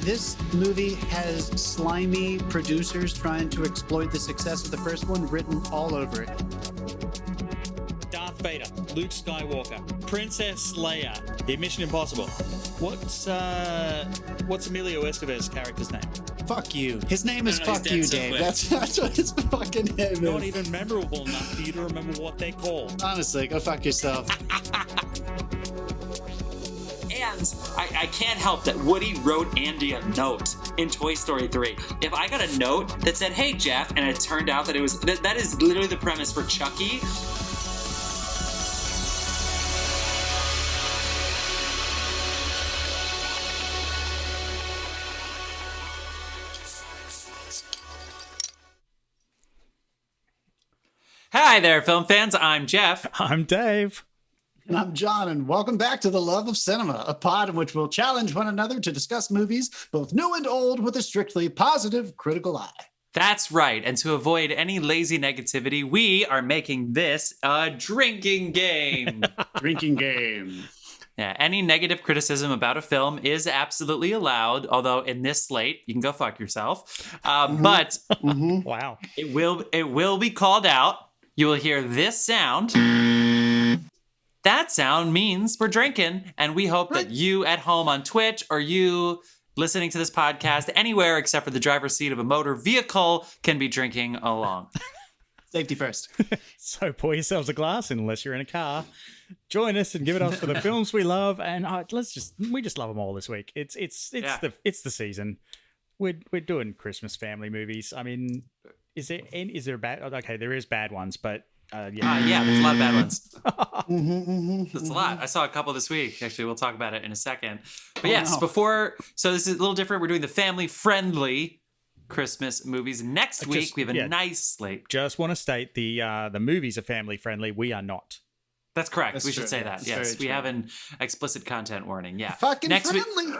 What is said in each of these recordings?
This movie has slimy producers trying to exploit the success of the first one written all over it. Darth Vader, Luke Skywalker, Princess Leia, Mission Impossible. What's Emilio Estevez's character's name? Fuck you. His name is Fuck You, Dave. somewhere. That's what his fucking name is. Not even memorable enough for you to remember what they're called. Honestly, go fuck yourself. And I can't help that Woody wrote Andy a note in Toy Story 3. If I got a note that said, "Hey, Jeff," and it turned out that it was that is literally the premise for Chucky. Hi there, film fans. I'm Jeff. I'm Dave. And I'm John, and welcome back to The Love of Cinema, a pod in which we'll challenge one another to discuss movies, both new and old, with a strictly positive, critical eye. That's right. And to avoid any lazy negativity, we are making this a drinking game. Drinking game. Yeah, any negative criticism about a film is absolutely allowed, although in this slate, you can go fuck yourself. But Wow. it will be called out. You will hear this sound. That sound means we're drinking, and we hope that you at home on Twitch or you listening to this podcast anywhere except for the driver's seat of a motor vehicle can be drinking along. Safety first. So pour yourselves a glass unless you're in a car. Join us and give it us for the films we love, and we just love them all this week. It's the season. We're doing Christmas family movies. I mean, is there a bad? Okay, there is bad ones, but. Yeah, there's a lot of bad ones. That's a lot. I saw a couple this week. Actually, we'll talk about it in a second. But so this is a little different. We're doing the family-friendly Christmas movies. Next week, we have a nice slate. Just want to state the movies are family-friendly. We are not. That's correct. That's we should true. say that. That's Yes, we very have an explicit content warning. Yeah. Fucking friendly.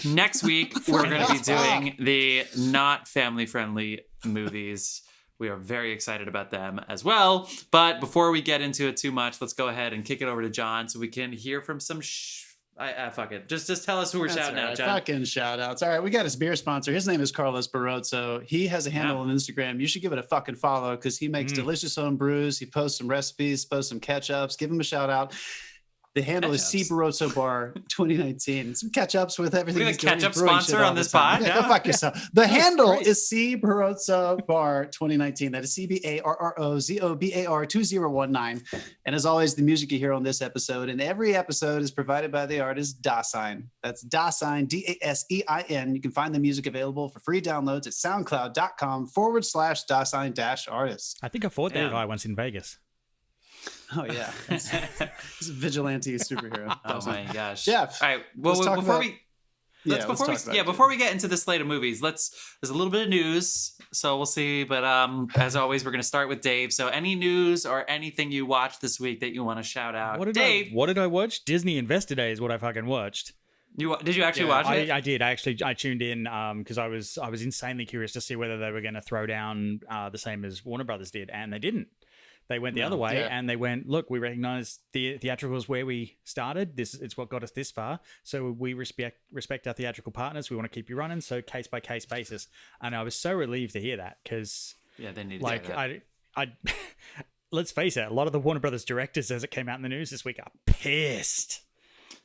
Next week, we're going to be doing the not family-friendly movies. We are very excited about them as well. But before we get into it too much, let's go ahead and kick it over to John so we can hear from some fuck it. Just tell us who we're shouting out, John. Fucking shout outs. All right, we got his beer sponsor. His name is Carlos Barroso. He has a handle on Instagram. You should give it a fucking follow because he makes delicious home brews. He posts some recipes, posts some ketchups. Give him a shout out. The handle is C Barroso Bar 2019. Some catch-ups with everything. We're the ketchup sponsor on this pod. Yeah, go fuck yourself. The handle is C Barroso Bar 2019. That is CBARROZOBAR 2019. And as always, the music you hear on this episode and every episode is provided by the artist Dasein. That's Dasein, Dasein. You can find the music available for free downloads at soundcloud.com/Dasein-artists. I think I fought that guy once in Vegas. Oh yeah, he's a vigilante superhero. Oh my gosh, Jeff. All right, well, before we get into the slate of movies, there's a little bit of news, so we'll see. But as always, we're going to start with Dave. So, any news or anything you watched this week that you want to shout out, Dave? What did I watch? Disney Investor Day is what I fucking watched. Did you actually watch it? I did. I tuned in because I was insanely curious to see whether they were going to throw down the same as Warner Brothers did, and they didn't. They went the other way, and they went, look, we recognize the theatricals where we started. It's what got us this far. So we respect our theatrical partners. We want to keep you running. So case by case basis. And I was so relieved to hear that because, they need I let's face it, a lot of the Warner Brothers directors, as it came out in the news this week, are pissed.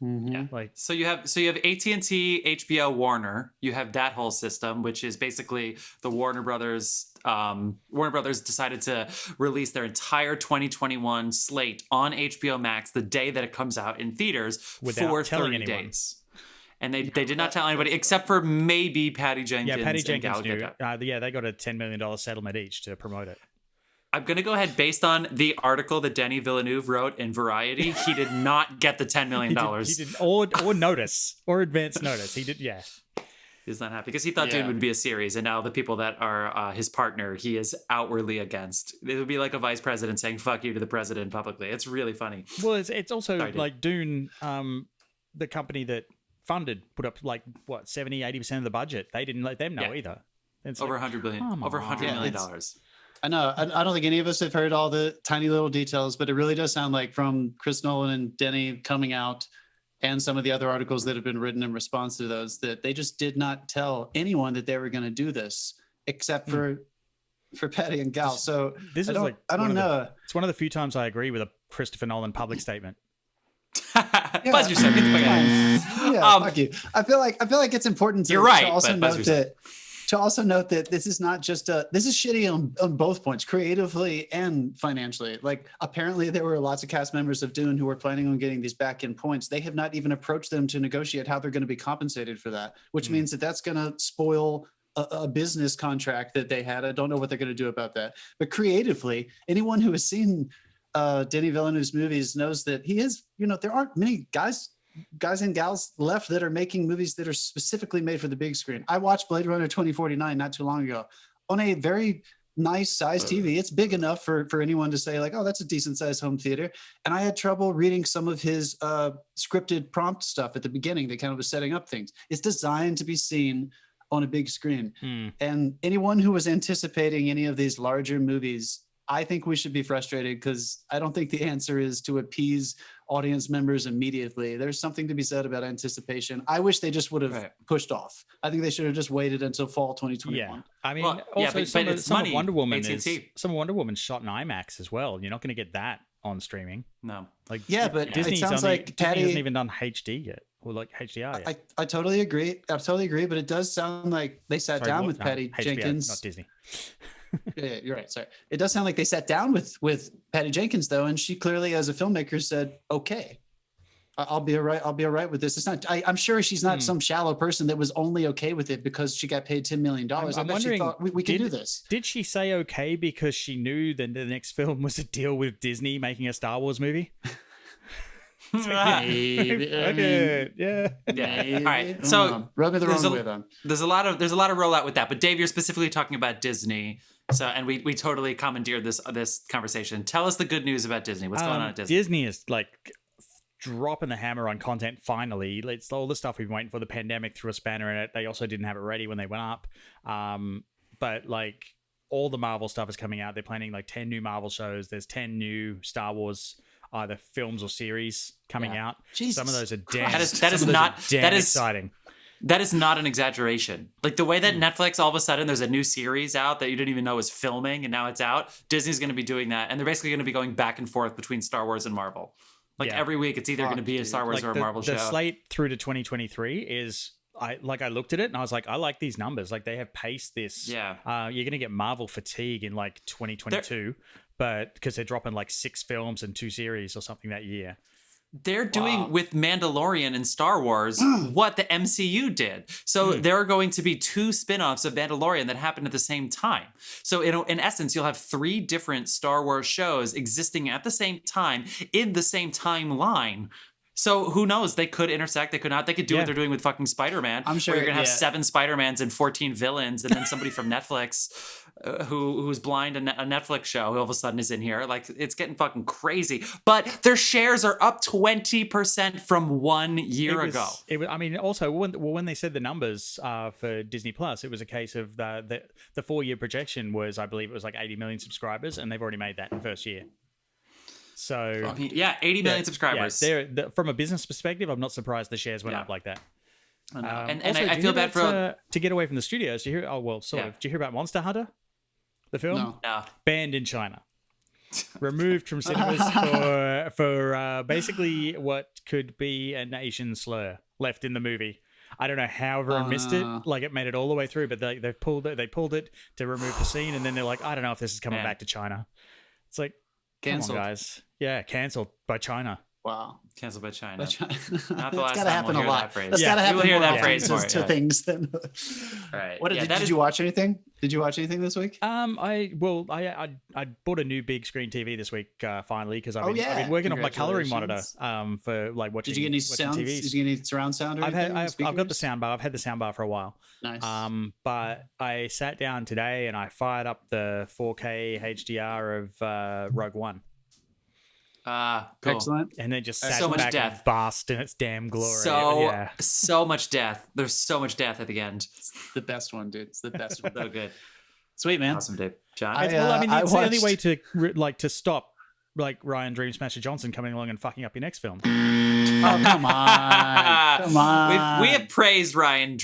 Yeah. So you have AT&T HBO Warner. You have that whole system, which is basically the Warner Brothers. Warner Brothers decided to release their entire 2021 slate on HBOMax the day that it comes out in theaters for 30 days. And they did not tell anybody except for maybe Patty Jenkins. Yeah, Patty Jenkins knew. They got a $10 million settlement each to promote it. I'm going to go ahead based on the article that Denis Villeneuve wrote in Variety. He did not get the $10 million. He did or notice or advance notice. He did, yeah. He's not happy because he thought Dune would be a series. And now the people that are his partner, he is outwardly against. It would be like a vice president saying fuck you to the president publicly. It's really funny. Well, it's also like Dune, the company that put up 70-80% of the budget. They didn't let them know either. It's over $100 billion. Over $100 million. I know. I don't think any of us have heard all the tiny little details, but it really does sound like from Chris Nolan and Denny coming out, and some of the other articles that have been written in response to those, that they just did not tell anyone that they were going to do this, except for Patty and Gal. So this I is like I don't know. It's one of the few times I agree with a Christopher Nolan public statement. Buzz yourself. Get the fuck out. Yeah, fuck you. I feel like it's important to, You're right, to also but buzz note that this is not just this is shitty on both points, creatively and financially. Like, apparently there were lots of cast members of Dune who were planning on getting these back end points. They have not even approached them to negotiate how they're going to be compensated for that, which means that that's going to spoil a business contract that they had. I don't know what they're going to do about that. But creatively, anyone who has seen Denis Villeneuve's movies knows that he is, there aren't many guys and gals left that are making movies that are specifically made for the big screen. I watched Blade Runner 2049 not too long ago on a very nice size TV. It's big enough for anyone to say like, oh, that's a decent sized home theater. And I had trouble reading some of his scripted prompt stuff at the beginning that kind of was setting up things. It's designed to be seen on a big screen. And anyone who was anticipating any of these larger movies, I think we should be frustrated, because I don't think the answer is to appease audience members immediately. There's something to be said about anticipation. I wish they just would have pushed off. I think they should have just waited until fall 2021. Yeah. I mean, some of Wonder Woman some of Wonder Woman shot in IMAX as well. You're not going to get that on streaming. No. Like, but Disney it sounds like Patty hasn't even done HD yet, or like HDR yet. I totally agree. But it does sound like they sat down with Patty HBO, Jenkins. Not Disney. Yeah, you're right. Sorry. It does sound like they sat down with Patty Jenkins though, and she clearly, as a filmmaker, said, "Okay, I'll be all right. I'll be all right with this." It's not. I'm sure she's not some shallow person that was only okay with it because she got paid $10 million. I'm wondering, she thought we can do this. Did she say okay because she knew that the next film was a deal with Disney making a Star Wars movie? Maybe. Yeah. All right. So rub me the wrong way then. There's a lot of rollout with that, but Dave, you're specifically talking about Disney. So, and we totally commandeered this conversation. Tell us the good news about Disney. What's going on at Disney? Disney is like dropping the hammer on content finally. It's all the stuff we've been waiting for. The pandemic threw a spanner in it. They also didn't have it ready when they went up. But like all the Marvel stuff is coming out. They're planning like 10 new Marvel shows. There's 10 new Star Wars either films or series coming out. Jesus Some of those are damn. That is exciting. That is not an exaggeration. Like the way that Netflix, all of a sudden, there's a new series out that you didn't even know was filming, and now it's out. Disney's going to be doing that, and they're basically going to be going back and forth between Star Wars and Marvel. Like every week, it's either going to be a Star Wars or a Marvel show. The slate through to 2023 is. I looked at it and I was like, I like these numbers. Like they have paced this. Yeah. You're going to get Marvel fatigue in like 2022, but because they're dropping like 6 films and 2 series or something that year. They're doing with Mandalorian and Star Wars what the MCU did. So there are going to be 2 spin-offs of Mandalorian that happen at the same time. So in essence, you'll have 3 different Star Wars shows existing at the same time in the same timeline. So who knows? They could intersect. They could not. They could do what they're doing with fucking Spider-Man. I'm sure where you're gonna have 7 Spider-Mans and 14 villains, and then somebody from Netflix who's blind and a Netflix show who all of a sudden is in here. Like it's getting fucking crazy. But their shares are up 20% from 1 year ago. I mean, also when they said the numbers for Disney Plus, it was a case of the 4-year projection was, I believe, it was like 80 million subscribers, and they've already made that in the first year. So 80 million subscribers. Yeah, from a business perspective, I'm not surprised the shares went up like that. And also, I feel bad for to get away from the studios. Did you hear? Oh well, sort of. Did you hear about Monster Hunter, the film? No. Banned in China, removed from cinemas for basically what could be an Asian slur left in the movie. I don't know how everyone missed it. Like it made it all the way through, but they pulled it. They pulled it to remove the scene, and then they're like, I don't know if this is coming back to China. It's like, canceled, guys. Yeah, canceled by China. Wow. Canceled by China. Not the last time we'll hear that phrase. That's gotta happen. We'll hear that phrase more. To things then. Right. What did you watch anything? Did you watch anything this week? I bought a new big screen TV this week finally because I've been working on my coloring monitor for like watching. Did you get any sound? TVs. Did you get any surround sound? Or I've got the sound bar. I've had the sound bar for a while. Nice. But I sat down today and I fired up the 4K HDR of Rogue One. Cool. Excellent. And then just sat so much back death. And basked in its damn glory. So much death. There's so much death at the end. It's the best one, dude. It's the best one. So good. Sweet, man. Awesome, Dave. John? It's the only way to stop like Ryan Dream Smasher Johnson coming along and fucking up your next film. Oh, come on. Come on. We have praised Ryan.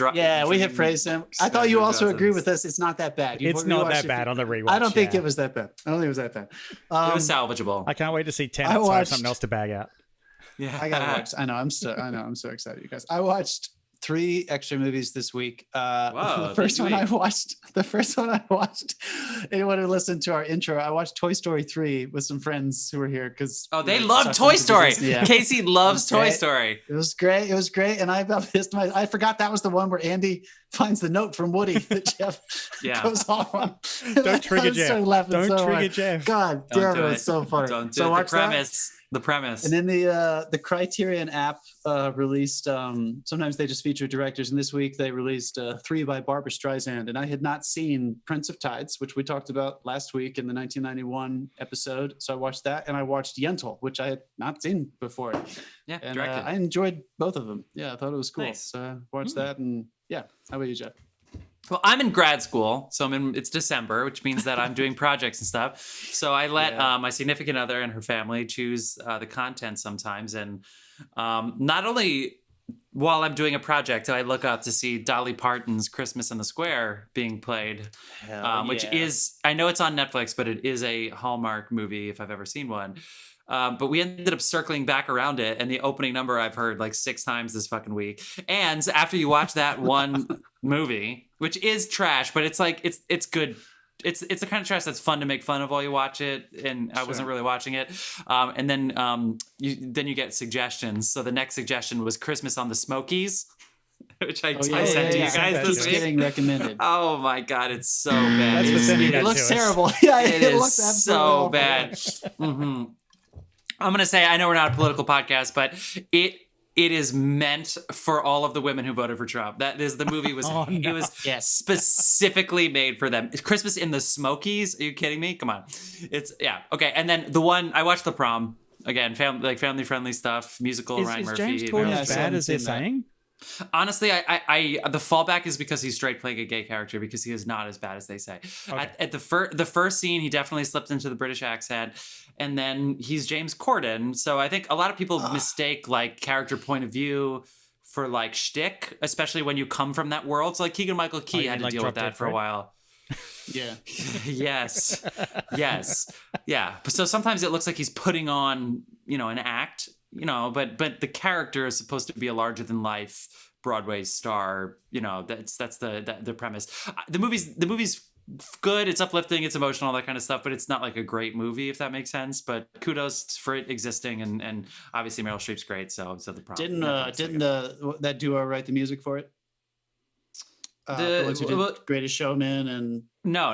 We have praised him. I thought you also agree with us. It's not that bad. It's not that bad on the rewatch. I don't think it was that bad. I don't think it was that bad. It was salvageable. I can't wait to see Tenet, so I have something else to bag out. Yeah, I gotta watch. I know. I'm so excited, you guys. I watched 3 extra movies this week. The first one I watched, anyone who listened to our intro, I watched Toy Story 3 with some friends who were here because they love Toy Story. Yeah. Casey loves Toy Story. It was great. And I forgot that was the one where Andy finds the note from Woody that Jeff goes off on. Don't trigger Jeff. Don't trigger Jeff. God damn it, it's so funny. Don't do it. The premise. And then the Criterion app released, sometimes they just feature directors, and this week they released 3 by Barbra Streisand, and I had not seen Prince of Tides, which we talked about last week in the 1991 episode, so I watched that, and I watched Yentl, which I had not seen before. Yeah, and I enjoyed both of them. Yeah, I thought it was cool. Nice. So I watched that, and yeah. How about you, Jeff? Well, I'm in grad school, so it's December, which means that I'm doing projects and stuff. So I let my significant other and her family choose the content sometimes. And not only while I'm doing a project, I look up to see Dolly Parton's Christmas in the Square being played, which is, I know it's on Netflix, but it is a Hallmark movie if I've ever seen one. But we ended up circling back around it, and the opening number I've heard like 6 times this fucking week. And after you watch that one movie, which is trash, but it's like it's good. It's the kind of trash that's fun to make fun of while you watch it. And I wasn't really watching it. And then you get suggestions. So the next suggestion was Christmas on the Smokies, which I sent to you guys this week. Getting recommended. Oh my god, it's so bad. It looks terrible. Yeah, it looks is so bad. Mm-hmm. I'm going to say, I know we're not a political podcast, but it is meant for all of the women who voted for Trump. That is, the movie was, it was specifically made for them. It's Christmas in the Smokies. Are you kidding me? Come on. Okay. And then the one, I watched The Prom. Again, family friendly stuff, musical, Ryan Murphy. Is James Corden as bad as they're saying? Honestly, I the fallback is because he's straight playing a gay character, because he is not as bad as they say. Okay. At the first scene, he definitely slipped into the British accent, and then he's James Corden. So I think a lot of people mistake like character point of view for like shtick, especially when you come from that world. So like Keegan-Michael Key had to deal with that for a while. Yeah. Yes. Yeah. So sometimes it looks like he's putting on, an act. But the character is supposed to be a larger than life Broadway star. That's the premise. The movie's good. It's uplifting. It's emotional, all that kind of stuff. But it's not like a great movie, if that makes sense. But kudos for it existing, and obviously Meryl Streep's great. So the Prom. Didn't that duo write the music for it? The ones who did Greatest Showman and no.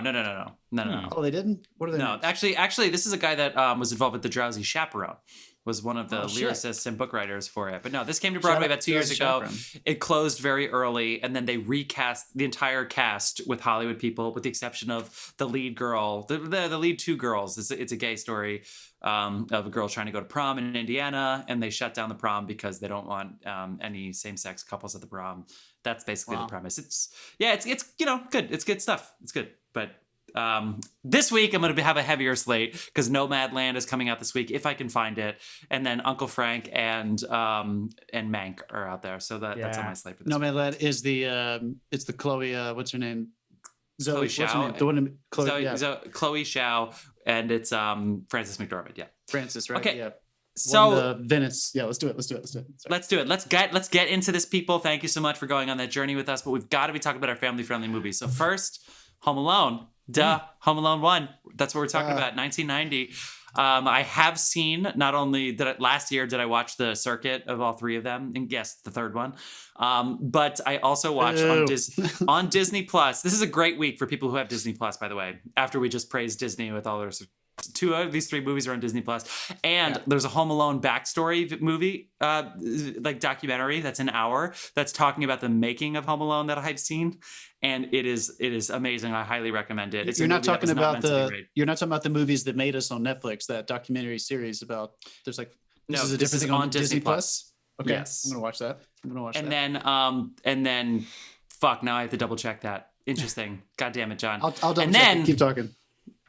Oh, they didn't. What are they? No, actually, this is a guy that was involved with The Drowsy Chaperone. Was one of the lyricists and book writers for it. But no, this came to Broadway about 2 years ago. It closed very early, and then they recast the entire cast with Hollywood people, with the exception of the lead girl, the lead 2 girls. It's a gay story of a girl trying to go to prom in Indiana, and they shut down the prom because they don't want any same-sex couples at the prom. That's basically the premise. It's good. It's good stuff. It's good. But this week I'm going to have a heavier slate because Nomadland is coming out this week if I can find it, and then Uncle Frank and Mank are out there, so that's on my slate for this Nomadland week. Is the it's the Chloe what's her name, Zoe Xiao, the one Chloe Xiao, and it's Frances McDormand. Frances, right? Okay. Yeah. So Venice, let's do it. Let's do it. Let's get into this, people. Thank you so much for going on that journey with us, but we've got to be talking about our family-friendly movies. So first, Home Alone. Home Alone 1. That's what we're talking about. 1990. I have seen, not only last year did I watch the circuit of all 3 of them, and yes, the third one, but I also watched on Disney Plus. This is a great week for people who have Disney Plus, by the way, after we just praised Disney with all their 2 of these 3 movies are on Disney Plus, and there's a Home Alone backstory movie, like documentary that's an hour that's talking about the making of Home Alone that I've seen, and it is amazing. I highly recommend it. You're not talking about the movies that made us on Netflix, that documentary series about. There's like this is a different thing on Disney Plus. Okay, yes. I'm gonna watch that. And then fuck, now I have to double check that. Interesting. God damn it, John. I'll double check. Keep talking.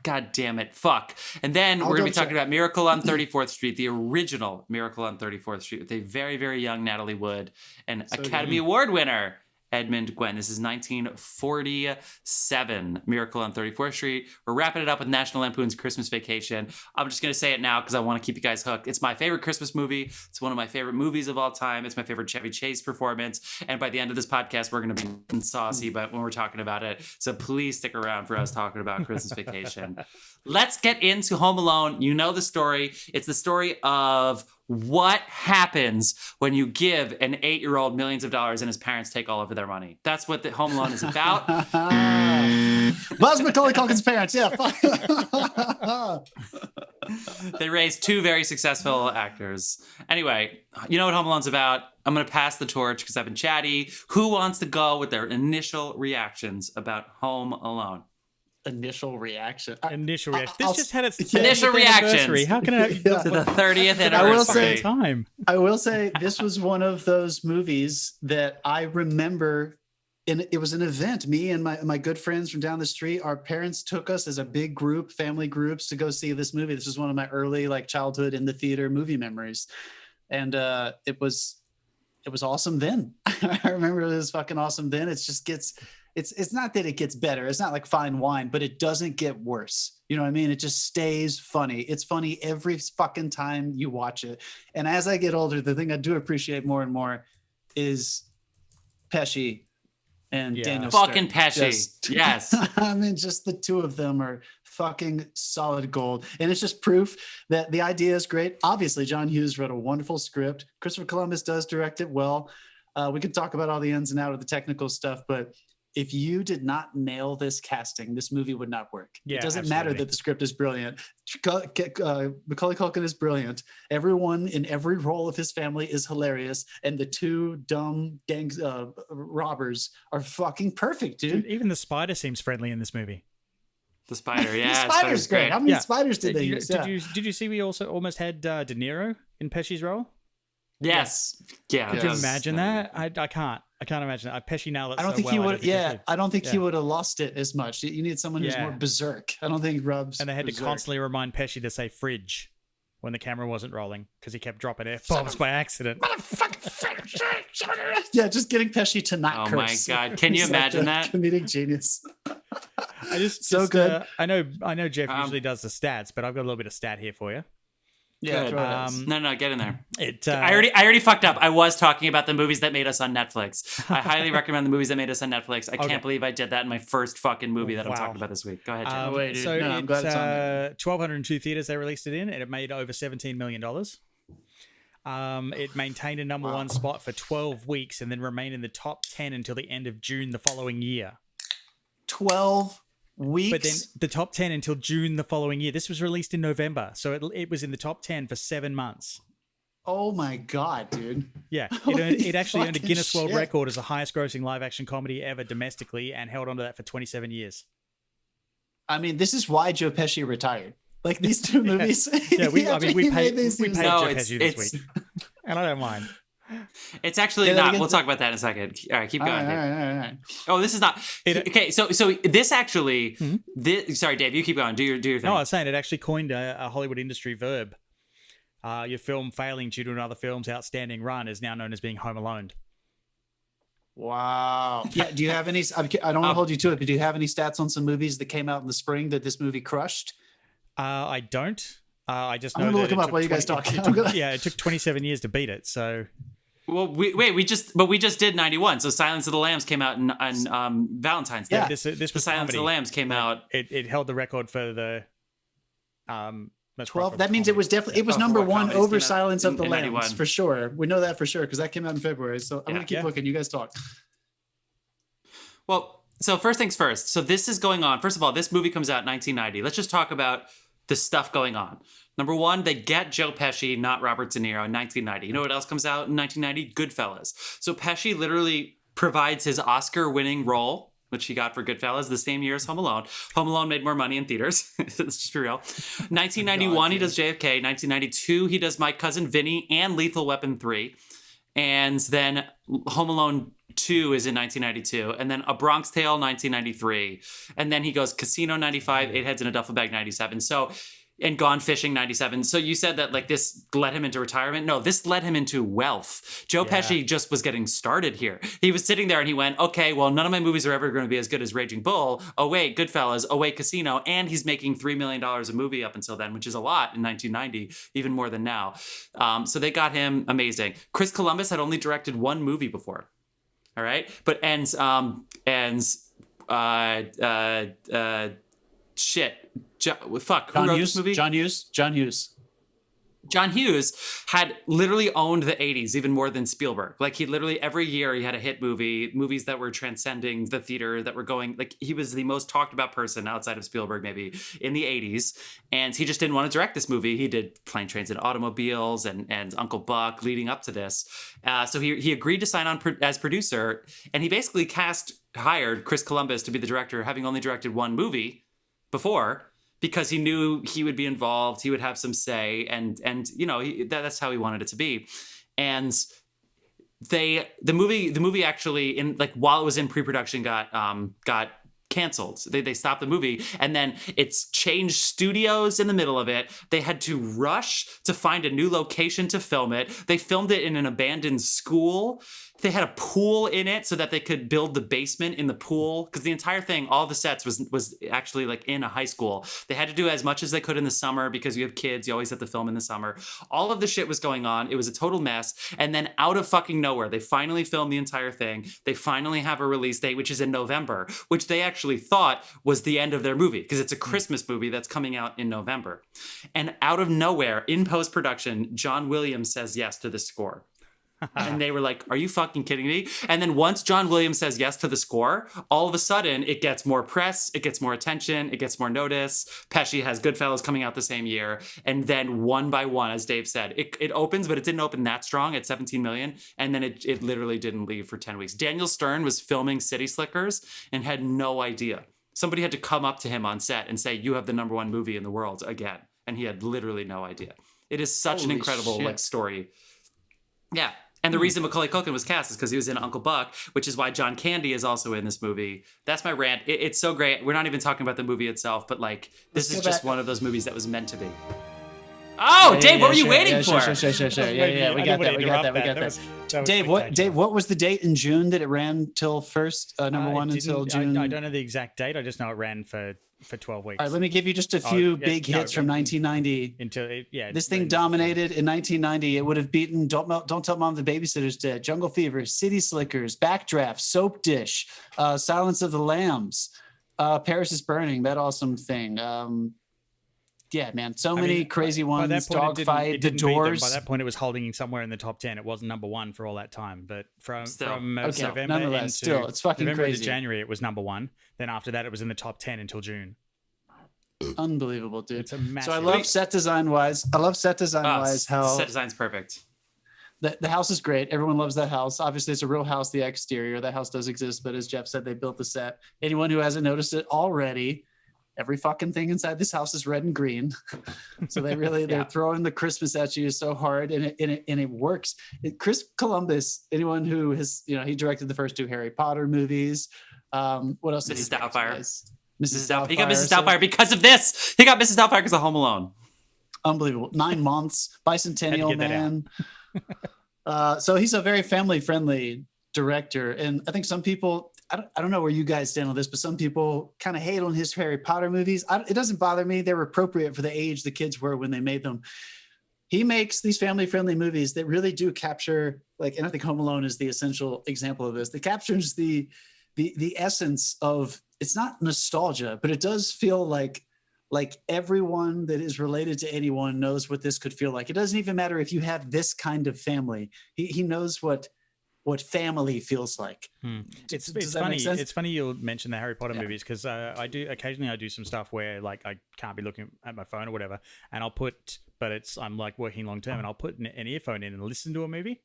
God damn it. Fuck. And then we're going to be talking about Miracle on 34th Street, the original Miracle on 34th Street with a very, very young Natalie Wood and Academy Award winner Edmund Gwenn. This is 1947, Miracle on 34th Street. We're wrapping it up with National Lampoon's Christmas Vacation. I'm just going to say it now because I want to keep you guys hooked. It's my favorite Christmas movie. It's one of my favorite movies of all time. It's my favorite Chevy Chase performance. And by the end of this podcast, we're going to be saucy, but when we're talking about it. So please stick around for us talking about Christmas Vacation. Let's get into Home Alone. You know the story. It's the story of what happens when you give an 8-year-old millions of dollars and his parents take all of their money. That's what the Home Alone is about. Buzz Macaulay Culkin's parents. Yeah. They raised 2 very successful actors. Anyway, you know what Home Alone's about. I'm going to pass the torch because I've been chatty. Who wants to go with their initial reactions about Home Alone? Initial reaction. This just had its initial reactions. How can I to the 30th anniversary? I will say this was one of those movies that I remember. And it was an event. Me and my good friends from down the street, our parents took us as a big group, family groups, to go see this movie. This was one of my early childhood in the theater movie memories, and it was awesome then. I remember it was fucking awesome then. It just gets. It's not that it gets better. It's not like fine wine, but it doesn't get worse. You know what I mean? It just stays funny. It's funny every fucking time you watch it. And as I get older, the thing I do appreciate more and more is Pesci and Daniel fucking Stern. Pesci. Yes. I mean, just the two of them are fucking solid gold. And it's just proof that the idea is great. Obviously, John Hughes wrote a wonderful script. Christopher Columbus does direct it well. We could talk about all the ins and outs of the technical stuff, but if you did not nail this casting, this movie would not work. Yeah, it doesn't matter that the script is brilliant. Macaulay Culkin is brilliant. Everyone in every role of his family is hilarious. And the 2 dumb robbers are fucking perfect, dude. Even the spider seems friendly in this movie. The spider, yeah. The spider's great. How many spiders did they use? Did you see we also almost had De Niro in Pesci's role? Yes. Yeah. Could you imagine that? I can't. I can't imagine that. Pesci nailed it. I don't think he would. I don't think he would have lost it as much. You need someone who's more berserk. I don't think Rob's. And they had berserk. to constantly remind Pesci to say fridge when the camera wasn't rolling because he kept dropping F-bombs by accident. Yeah, just getting Pesci to not curse. Oh my God! Can you imagine that? Comedic genius. I just good. I know Jeff usually does the stats, but I've got a little bit of stat here for you. Yeah, no, get in there. I already fucked up. I was talking about the movies that made us on Netflix. I highly recommend the movies that made us on Netflix. I can't believe I did that in my first fucking movie that I'm talking about this week. Go ahead, Jim. Wait, dude. So I'm glad it's on there. 1,202 theaters they released it in, and it made over $17 million. It maintained a number 1 spot for 12 weeks and then remained in the top 10 until the end of June the following year. 12 weeks? But then the top 10 until June the following year. This was released in November, so it was in the top 10 for 7 months. Oh my God, dude. Yeah, it actually earned a Guinness World Record as the highest grossing live-action comedy ever domestically and held onto that for 27 years. I mean, this is why Joe Pesci retired. Like these 2 movies. We paid Joe Pesci this week. And I don't mind. It's actually not. We'll talk about that in a second. All right, keep going. All right. Oh, this is not. Okay, so this actually. Sorry, Dave, you keep going. Do your thing. No, I was saying it actually coined a Hollywood industry verb. Your film failing due to another film's outstanding run is now known as being Home Alone. Wow. Yeah. Do you have any? I don't want to hold you to it, but do you have any stats on some movies that came out in the spring that this movie crushed? I don't. I just know I'm gonna look them up while you guys talk. It took 27 years to beat it. So. Well, we just did 91. So Silence of the Lambs came out on Valentine's Day. Yeah, this was Silence of the Lambs came out. It held the record for the 12. That means it was definitely number 1 over Silence of the Lambs 91. for sure. We know that for sure because that came out in February. So I'm gonna keep looking. You guys talk. Well, so first things first. So this is going on. First of all, this movie comes out in 1990. Let's just talk about the stuff going on. Number 1, they get Joe Pesci, not Robert De Niro, in 1990. You know what else comes out in 1990? Goodfellas. So Pesci literally provides his Oscar-winning role, which he got for Goodfellas, the same year as Home Alone. Home Alone made more money in theaters. Let's just be real. 1991, he does JFK. 1992, he does My Cousin Vinny and Lethal Weapon 3. And then Home Alone 2 is in 1992, and then A Bronx Tale 1993, and then he goes Casino 95, Eight Heads in a Duffel Bag 97. So, and Gone Fishing 97. So you said that like this led him into retirement. No, this led him into wealth. Joe Pesci just was getting started here. He was sitting there and he went, okay, well, none of my movies are ever going to be as good as Raging Bull. Oh wait, Goodfellas. Oh wait, Casino. And he's making $3 million a movie up until then, which is a lot in 1990, even more than now. So they got him amazing. Chris Columbus had only directed one movie before. All right. But shit. Who wrote this movie? John Hughes. John Hughes had literally owned the 80s even more than Spielberg. Like he literally every year he had a hit movie, movies that were transcending the theater, that were going, like he was the most talked about person outside of Spielberg maybe in the 80s. And he just didn't want to direct this movie. He did Plane, Trains, and Automobiles and Uncle Buck leading up to this. So he agreed to sign on as producer, and he basically hired Chris Columbus to be the director, having only directed one movie before, because he knew he would be involved, he would have some say, and you know that's how he wanted it to be. And the movie actually, in like while it was in pre-production, got canceled. They stopped the movie, and then it's changed studios in the middle of it. They had to rush to find a new location to film it. They filmed it in an abandoned school. They had a pool in it so that they could build the basement in the pool, because the entire thing, all the sets was actually like in a high school. They had to do as much as they could in the summer because you have kids. You always have to film in the summer. All of the shit was going on. It was a total mess. And then out of fucking nowhere, they finally filmed the entire thing. They finally have a release date, which is in November, which they actually thought was the end of their movie because it's a Christmas movie that's coming out in November. And out of nowhere, in post-production, John Williams says yes to the score. And they were like, are you fucking kidding me? And then once John Williams says yes to the score, all of a sudden it gets more press, it gets more attention, it gets more notice. Pesci has Goodfellas coming out the same year. And then one by one, as Dave said, it opens, but it didn't open that strong at 17 million. And then it literally didn't leave for 10 weeks. Daniel Stern was filming City Slickers and had no idea. Somebody had to come up to him on set and say, you have the #1 movie in the world again. And he had literally no idea. It is such an incredible like story. Yeah. And the reason Macaulay Culkin was cast is because he was in Uncle Buck, which is why John Candy is also in this movie. That's my rant. It's so great. We're not even talking about the movie itself, but like this is just one of those movies that was meant to be. Oh, Dave, what were you waiting for? Sure. Yeah, we got that. Dave, what was the date in June that it ran till first? #1 until June? I don't know the exact date. I just know it ran for 12 weeks. All right, let me give you just a few big hits from 1990. This thing dominated in 1990. It would have beaten Don't Tell Mom the Babysitter's Dead, Jungle Fever, City Slickers, Backdraft, Soap Dish, Silence of the Lambs, Paris is Burning, that awesome thing. Yeah, man, many crazy ones. Dogfight, The Doors. By that point, it was holding somewhere in the top 10. It wasn't #1 for all that time, but from November it's fucking November crazy. to January, it was #1. Then after that, it was in the top 10 until June. Unbelievable, dude. It's a massive. So I love set design wise. How set design's perfect. The house is great. Everyone loves that house. Obviously, it's a real house. The exterior, that house does exist, but as Jeff said, they built the set. Anyone who hasn't noticed it already, every fucking thing inside this house is red and green. So they're throwing the Christmas at you so hard, and it works. Chris Columbus, anyone who has, he directed the first 2 Harry Potter movies. What else? Mrs. Doubtfire. Mrs. Doubtfire. He got Mrs. Doubtfire because of this. He got Mrs. Doubtfire because of Home Alone. Unbelievable. 9 Months. Bicentennial Man. So he's a very family-friendly director, and I think some people, I don't know where you guys stand on this, but some people kind of hate on his Harry Potter movies. It doesn't bother me. They're appropriate for the age the kids were when they made them. He makes these family-friendly movies that really do capture, and I think Home Alone is the essential example of this. That captures the essence of, it's not nostalgia, but it does feel like everyone that is related to anyone knows what this could feel like. It doesn't even matter if you have this kind of family. He knows what family feels like. It's funny. It's funny you'll mention the Harry Potter movies, because I do some stuff where I can't be looking at my phone or whatever, and I'm working long term, and I'll put an earphone in and listen to a movie.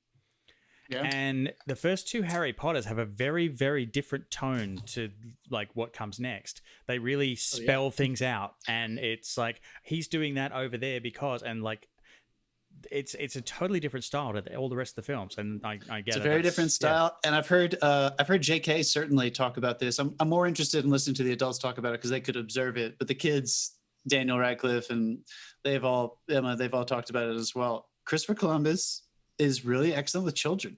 Yeah. And the first 2 Harry Potters have a very, very different tone to what comes next. They really spell things out, and it's he's doing that over there because, and it's a totally different style to all the rest of the films, and I get it's a very different style. And I've heard JK certainly talk about this. I'm more interested in listening to the adults talk about it because they could observe it, but the kids, Daniel Radcliffe, and Emma, they've all talked about it as well. Christopher Columbus is really excellent with children.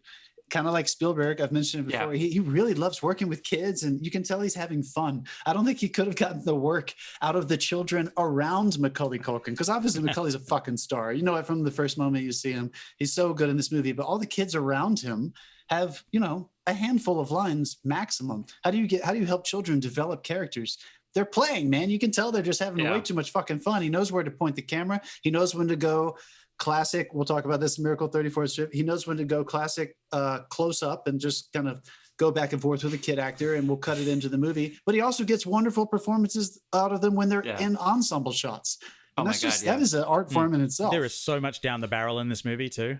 Kind of like Spielberg, I've mentioned it before. He really loves working with kids, and you can tell he's having fun. I don't think he could have gotten the work out of the children around Macaulay Culkin, because obviously Macaulay's a fucking star. You know it from the first moment you see him. He's so good in this movie, but all the kids around him have, a handful of lines maximum. How do you help children develop characters? They're playing, man. You can tell they're just having way too much fucking fun. He knows where to point the camera. He knows when to go classic. We'll talk about this in Miracle 34 strip. He knows when to go classic close up and just kind of go back and forth with a kid actor, and we'll cut it into the movie. But he also gets wonderful performances out of them when they're in ensemble shots. And that is an art form in itself. There is so much down the barrel in this movie too.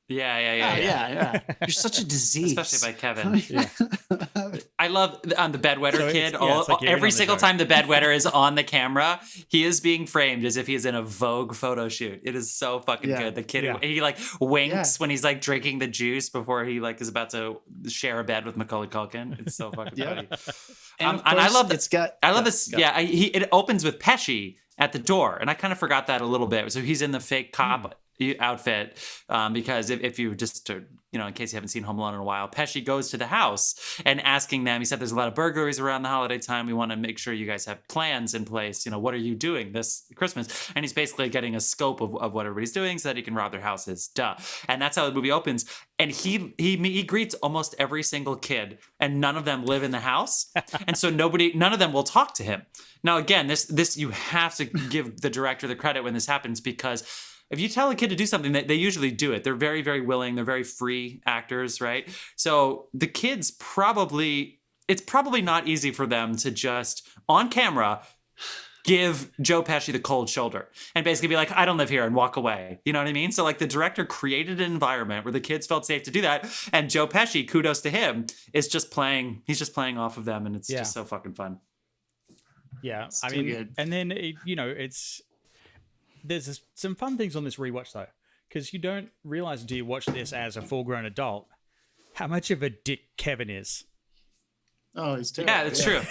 Yeah. You're such a disease, especially by Kevin. I love the bedwetter kid. Every single time the bedwetter is on the camera, he is being framed as if he is in a Vogue photo shoot. It is so fucking good. The kid, he like winks when he's like drinking the juice before he like is about to share a bed with Macaulay Culkin. It's so fucking funny. And I love that. I love this. It opens with Pesci at the door, and I kind of forgot that a little bit. So he's in the fake cop outfit because if you just in case you haven't seen Home Alone in a while, Pesci goes to the house and asking them, he said there's a lot of burglaries around the holiday time, we want to make sure you guys have plans in place, what are you doing this Christmas? And he's basically getting a scope of what everybody's doing so that he can rob their houses, and that's how the movie opens. And he greets almost every single kid, and none of them live in the house, and so none of them will talk to him. Now again, this you have to give the director the credit when this happens, because if you tell a kid to do something, they usually do it. They're very, very willing. They're very free actors, right? So the kids it's probably not easy for them to just, on camera, give Joe Pesci the cold shoulder and basically be like, I don't live here, and walk away. You know what I mean? So like the director created an environment where the kids felt safe to do that. And Joe Pesci, kudos to him, is just playing. He's just playing off of them, and it's just so fucking fun. Yeah, I mean, good. And then, there's some fun things on this rewatch though, because you don't realize until you watch this as a full-grown adult how much of a dick Kevin is. Oh, he's terrible. Yeah, it's true.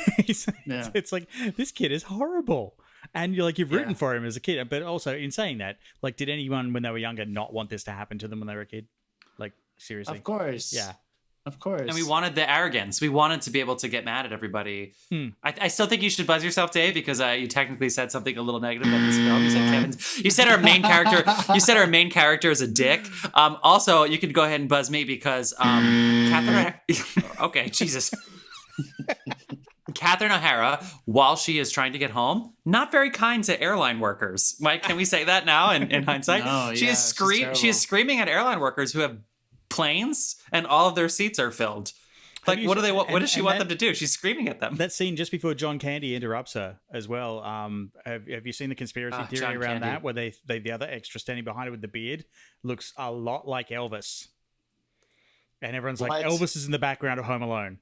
It's like, this kid is horrible, and you've rooting for him as a kid. But also, in saying that, like, did anyone when they were younger not want this to happen to them when they were a kid? Like, seriously? Of course. Yeah. Of course. And we wanted the arrogance. We wanted to be able to get mad at everybody. I still think you should buzz yourself, Dave, because you technically said something a little negative about this film. You said Kevin's. You said our main character. You said our main character is a dick. Also, you could go ahead and buzz me because Catherine. Okay, Jesus. Catherine O'Hara, while she is trying to get home, not very kind to airline workers. Mike, can we say that now in hindsight? No, she is screaming at airline workers who have planes and all of their seats are filled. Like, what do they want? What does she want them to do? She's screaming at them. That scene just before John Candy interrupts her as well. Have you seen the conspiracy theory around that, where the other extra standing behind her with the beard looks a lot like Elvis, and everyone's like, Elvis is in the background of Home Alone.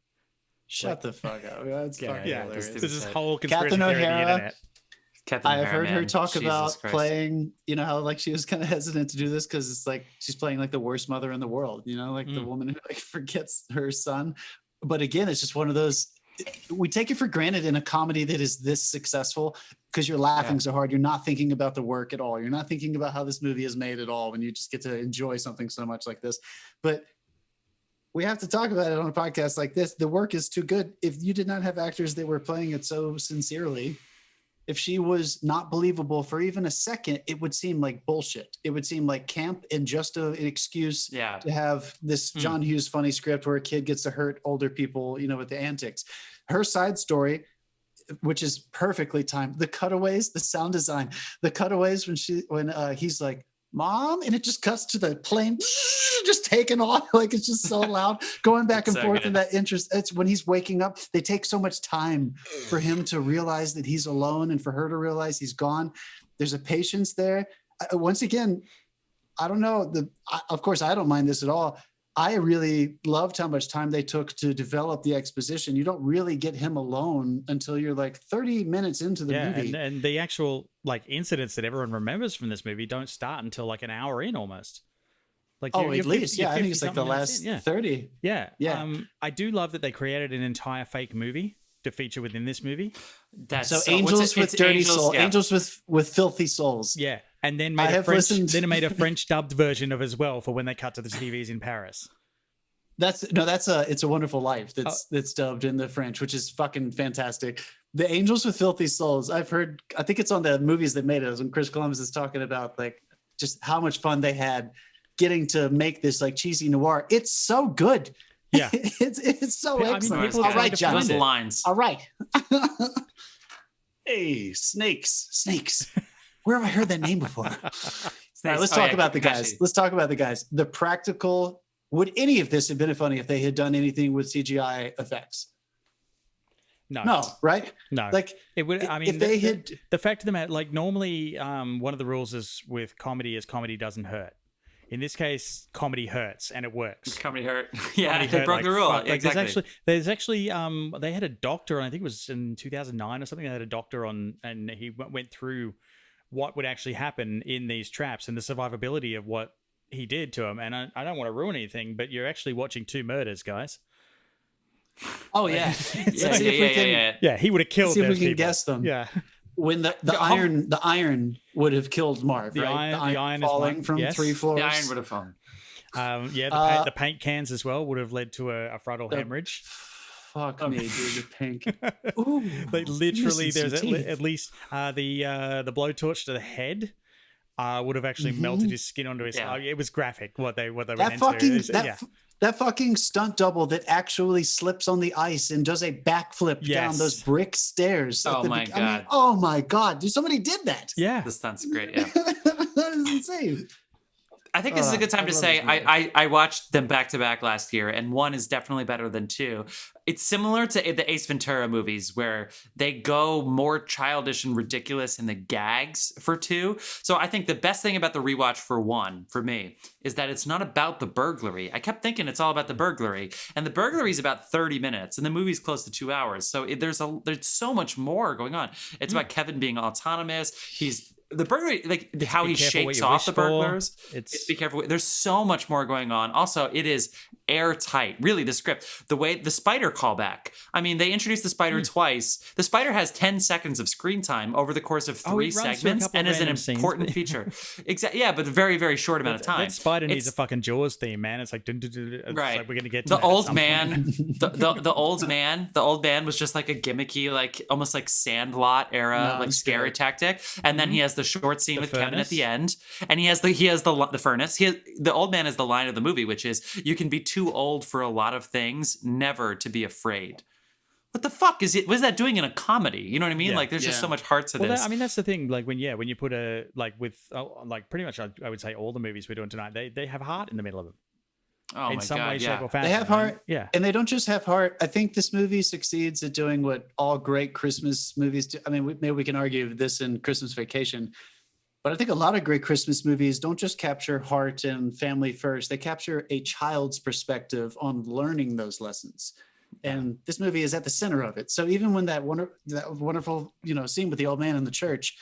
Shut the fuck up. That's fucking hilarious. This is whole conspiracy theory on the internet. I've heard her talk about playing, how like she was kind of hesitant to do this because it's like she's playing like the worst mother in the world, like the woman who like forgets her son. But again, it's just one of those, we take it for granted in a comedy that is this successful because you're laughing so hard. You're not thinking about the work at all. You're not thinking about how this movie is made at all when you just get to enjoy something so much like this. But we have to talk about it on a podcast like this. The work is too good. If you did not have actors that were playing it so sincerely, if she was not believable for even a second, it would seem like bullshit. It would seem like camp and just an excuse to have this John Hughes funny script where a kid gets to hurt older people, with the antics. Her side story, which is perfectly timed. The cutaways, the sound design, the cutaways when he's like, Mom, and it just cuts to the plane just taking off, like it's just so loud, going back and forth in that interest. It's when he's waking up, they take so much time for him to realize that he's alone and for her to realize he's gone. There's a patience there. Once again, I don't know. Of course, I don't mind this at all. I really loved how much time they took to develop the exposition. You don't really get him alone until you're like 30 minutes into the movie. And the actual like incidents that everyone remembers from this movie don't start until like an hour in almost. Like at least. I think it's like the last 30. Yeah. I do love that they created an entire fake movie to feature within this movie. Angels with dirty souls, angels with filthy souls. Yeah. And then made a French dubbed version of as well for when they cut to the TVs in Paris. It's a Wonderful Life that's dubbed in the French, which is fucking fantastic. The Angels with Filthy Souls, I think it's on the movies that made it when Chris Columbus is talking about like just how much fun they had getting to make this like cheesy noir. It's so good. Yeah. it's so excellent. All right, John. Lines. All right. Hey, snakes. Where have I heard that name before? All right, let's talk about the guys. Let's talk about the guys. The practical. Would any of this have been funny if they had done anything with CGI effects? No, right? No. Like it would. I mean, if they had the fact of the matter, like normally, one of the rules is with comedy is comedy doesn't hurt. In this case, comedy hurts and it works. Comedy hurt. Yeah, they broke the rule. Exactly. There's actually, they had a doctor, and I think it was in 2009 or something. They had a doctor on, and he went through what would actually happen in these traps and the survivability of what he did to him. And I don't want to ruin anything, but you're actually watching two murders, guys. Oh yeah, yeah. He would have killed. See if we can people. Guess them. Yeah. When the iron would have killed Marv, the right? iron falling from 3 floors. The iron would have fallen. The paint cans as well would have led to a frontal hemorrhage. Fuck me, dude. The pink. Ooh, like literally, there's at least the blowtorch to the head would have actually melted his skin onto his. It was graphic what they went into. That fucking stunt double that actually slips on the ice and does a backflip down those brick stairs. Oh my god! I mean, oh my god! Dude, somebody did that. Yeah, the stunt's great. Yeah, that is insane. I think this is a good time to say I watched them back to back last year, and one is definitely better than two. It's similar to the Ace Ventura movies where they go more childish and ridiculous in the gags for two. So I think the best thing about the rewatch for one, for me, is that it's not about the burglary. I kept thinking it's all about the burglary, and the burglary is about 30 minutes, and the movie's close to 2 hours. So there's so much more going on. It's about Kevin being autonomous. The burglary, like how he shakes off the burglars. It's be careful. There's so much more going on. Also, it is airtight. Really, the script, the way the spider callback. I mean, they introduced the spider twice. The spider has 10 seconds of screen time over the course of 3 segments, and is an important feature. Exactly. Yeah, but a very, very short amount of time. That spider needs a fucking Jaws theme, man. It's like, right. Like we're gonna get to the old man. The old man. The old man was just like a gimmicky, like almost like Sandlot era, scary tactic, and then he has the short scene with Kevin at the end, and he has the furnace. The old man is the line of the movie, which is, "You can be too old for a lot of things, never to be afraid." What the fuck is it? What is that doing in a comedy? You know what I mean? Like, there's just so much heart to this. I mean, that's the thing. Like when you put like pretty much, I would say all the movies we're doing tonight, they have heart in the middle of them. Oh, in some way, shape, or fashion. They have heart, and they don't just have heart. I think this movie succeeds at doing what all great Christmas movies do. I mean, maybe we can argue this in Christmas Vacation, but I think a lot of great Christmas movies don't just capture heart and family first. They capture a child's perspective on learning those lessons, and this movie is at the center of it. So even when that wonderful scene with the old man in the church,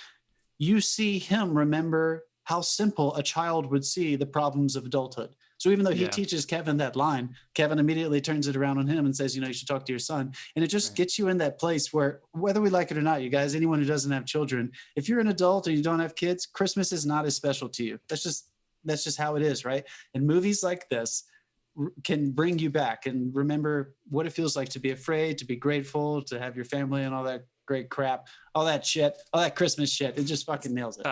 you see him remember how simple a child would see the problems of adulthood. So even though he teaches Kevin that line, Kevin immediately turns it around on him and says, you should talk to your son. And it just gets you in that place where, whether we like it or not, you guys, anyone who doesn't have children, if you're an adult and you don't have kids, Christmas is not as special to you. That's just how it is, right? And movies like this can bring you back and remember what it feels like to be afraid, to be grateful, to have your family and all that great crap, all that shit, all that Christmas shit. It just fucking nails it.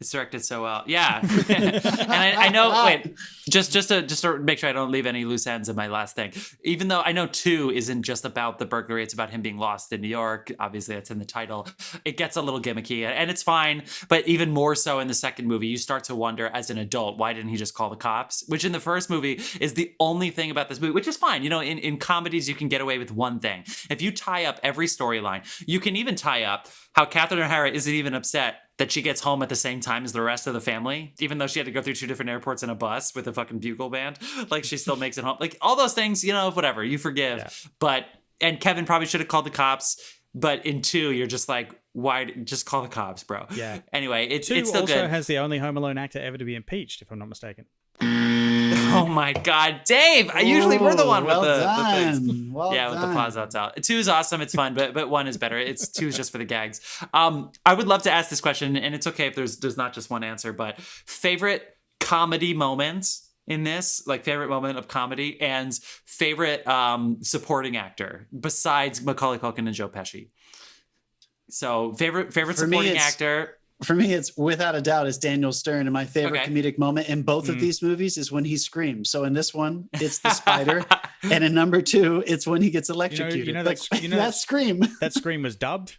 It's directed so well. Yeah. And I know, wait, just to make sure I don't leave any loose ends in my last thing, even though I know 2 isn't just about the burglary, it's about him being lost in New York. Obviously, that's in the title. It gets a little gimmicky and it's fine. But even more so in the second movie, you start to wonder as an adult, why didn't he just call the cops? Which in the first movie is the only thing about this movie, which is fine. In comedies, you can get away with one thing. If you tie up every storyline, you can even tie up how Catherine O'Hara isn't even upset that she gets home at the same time as the rest of the family, even though she had to go through 2 different airports in a bus with a fucking bugle band. Like, she still makes it home. Like, all those things, whatever, you forgive. Yeah. And Kevin probably should have called the cops. But in 2, you're just like, why? Just call the cops, bro. Yeah. Anyway, it's still also good. Has the only Home Alone actor ever to be impeached, if I'm not mistaken. Oh my God, Dave! Usually we're the one with the things. With the pause out. 2 is awesome, it's fun, but 1 is better. 2 is just for the gags. I would love to ask this question, and it's okay if there's not just one answer, but favorite comedy moments in this, like favorite moment of comedy, and favorite supporting actor besides Macaulay Culkin and Joe Pesci. So favorite supporting actor. For me, it's without a doubt, it's Daniel Stern. And my favorite comedic moment in both of these movies is when he screams. So in this one, it's the spider. And in number 2, it's when he gets electrocuted. That scream. That scream was dubbed.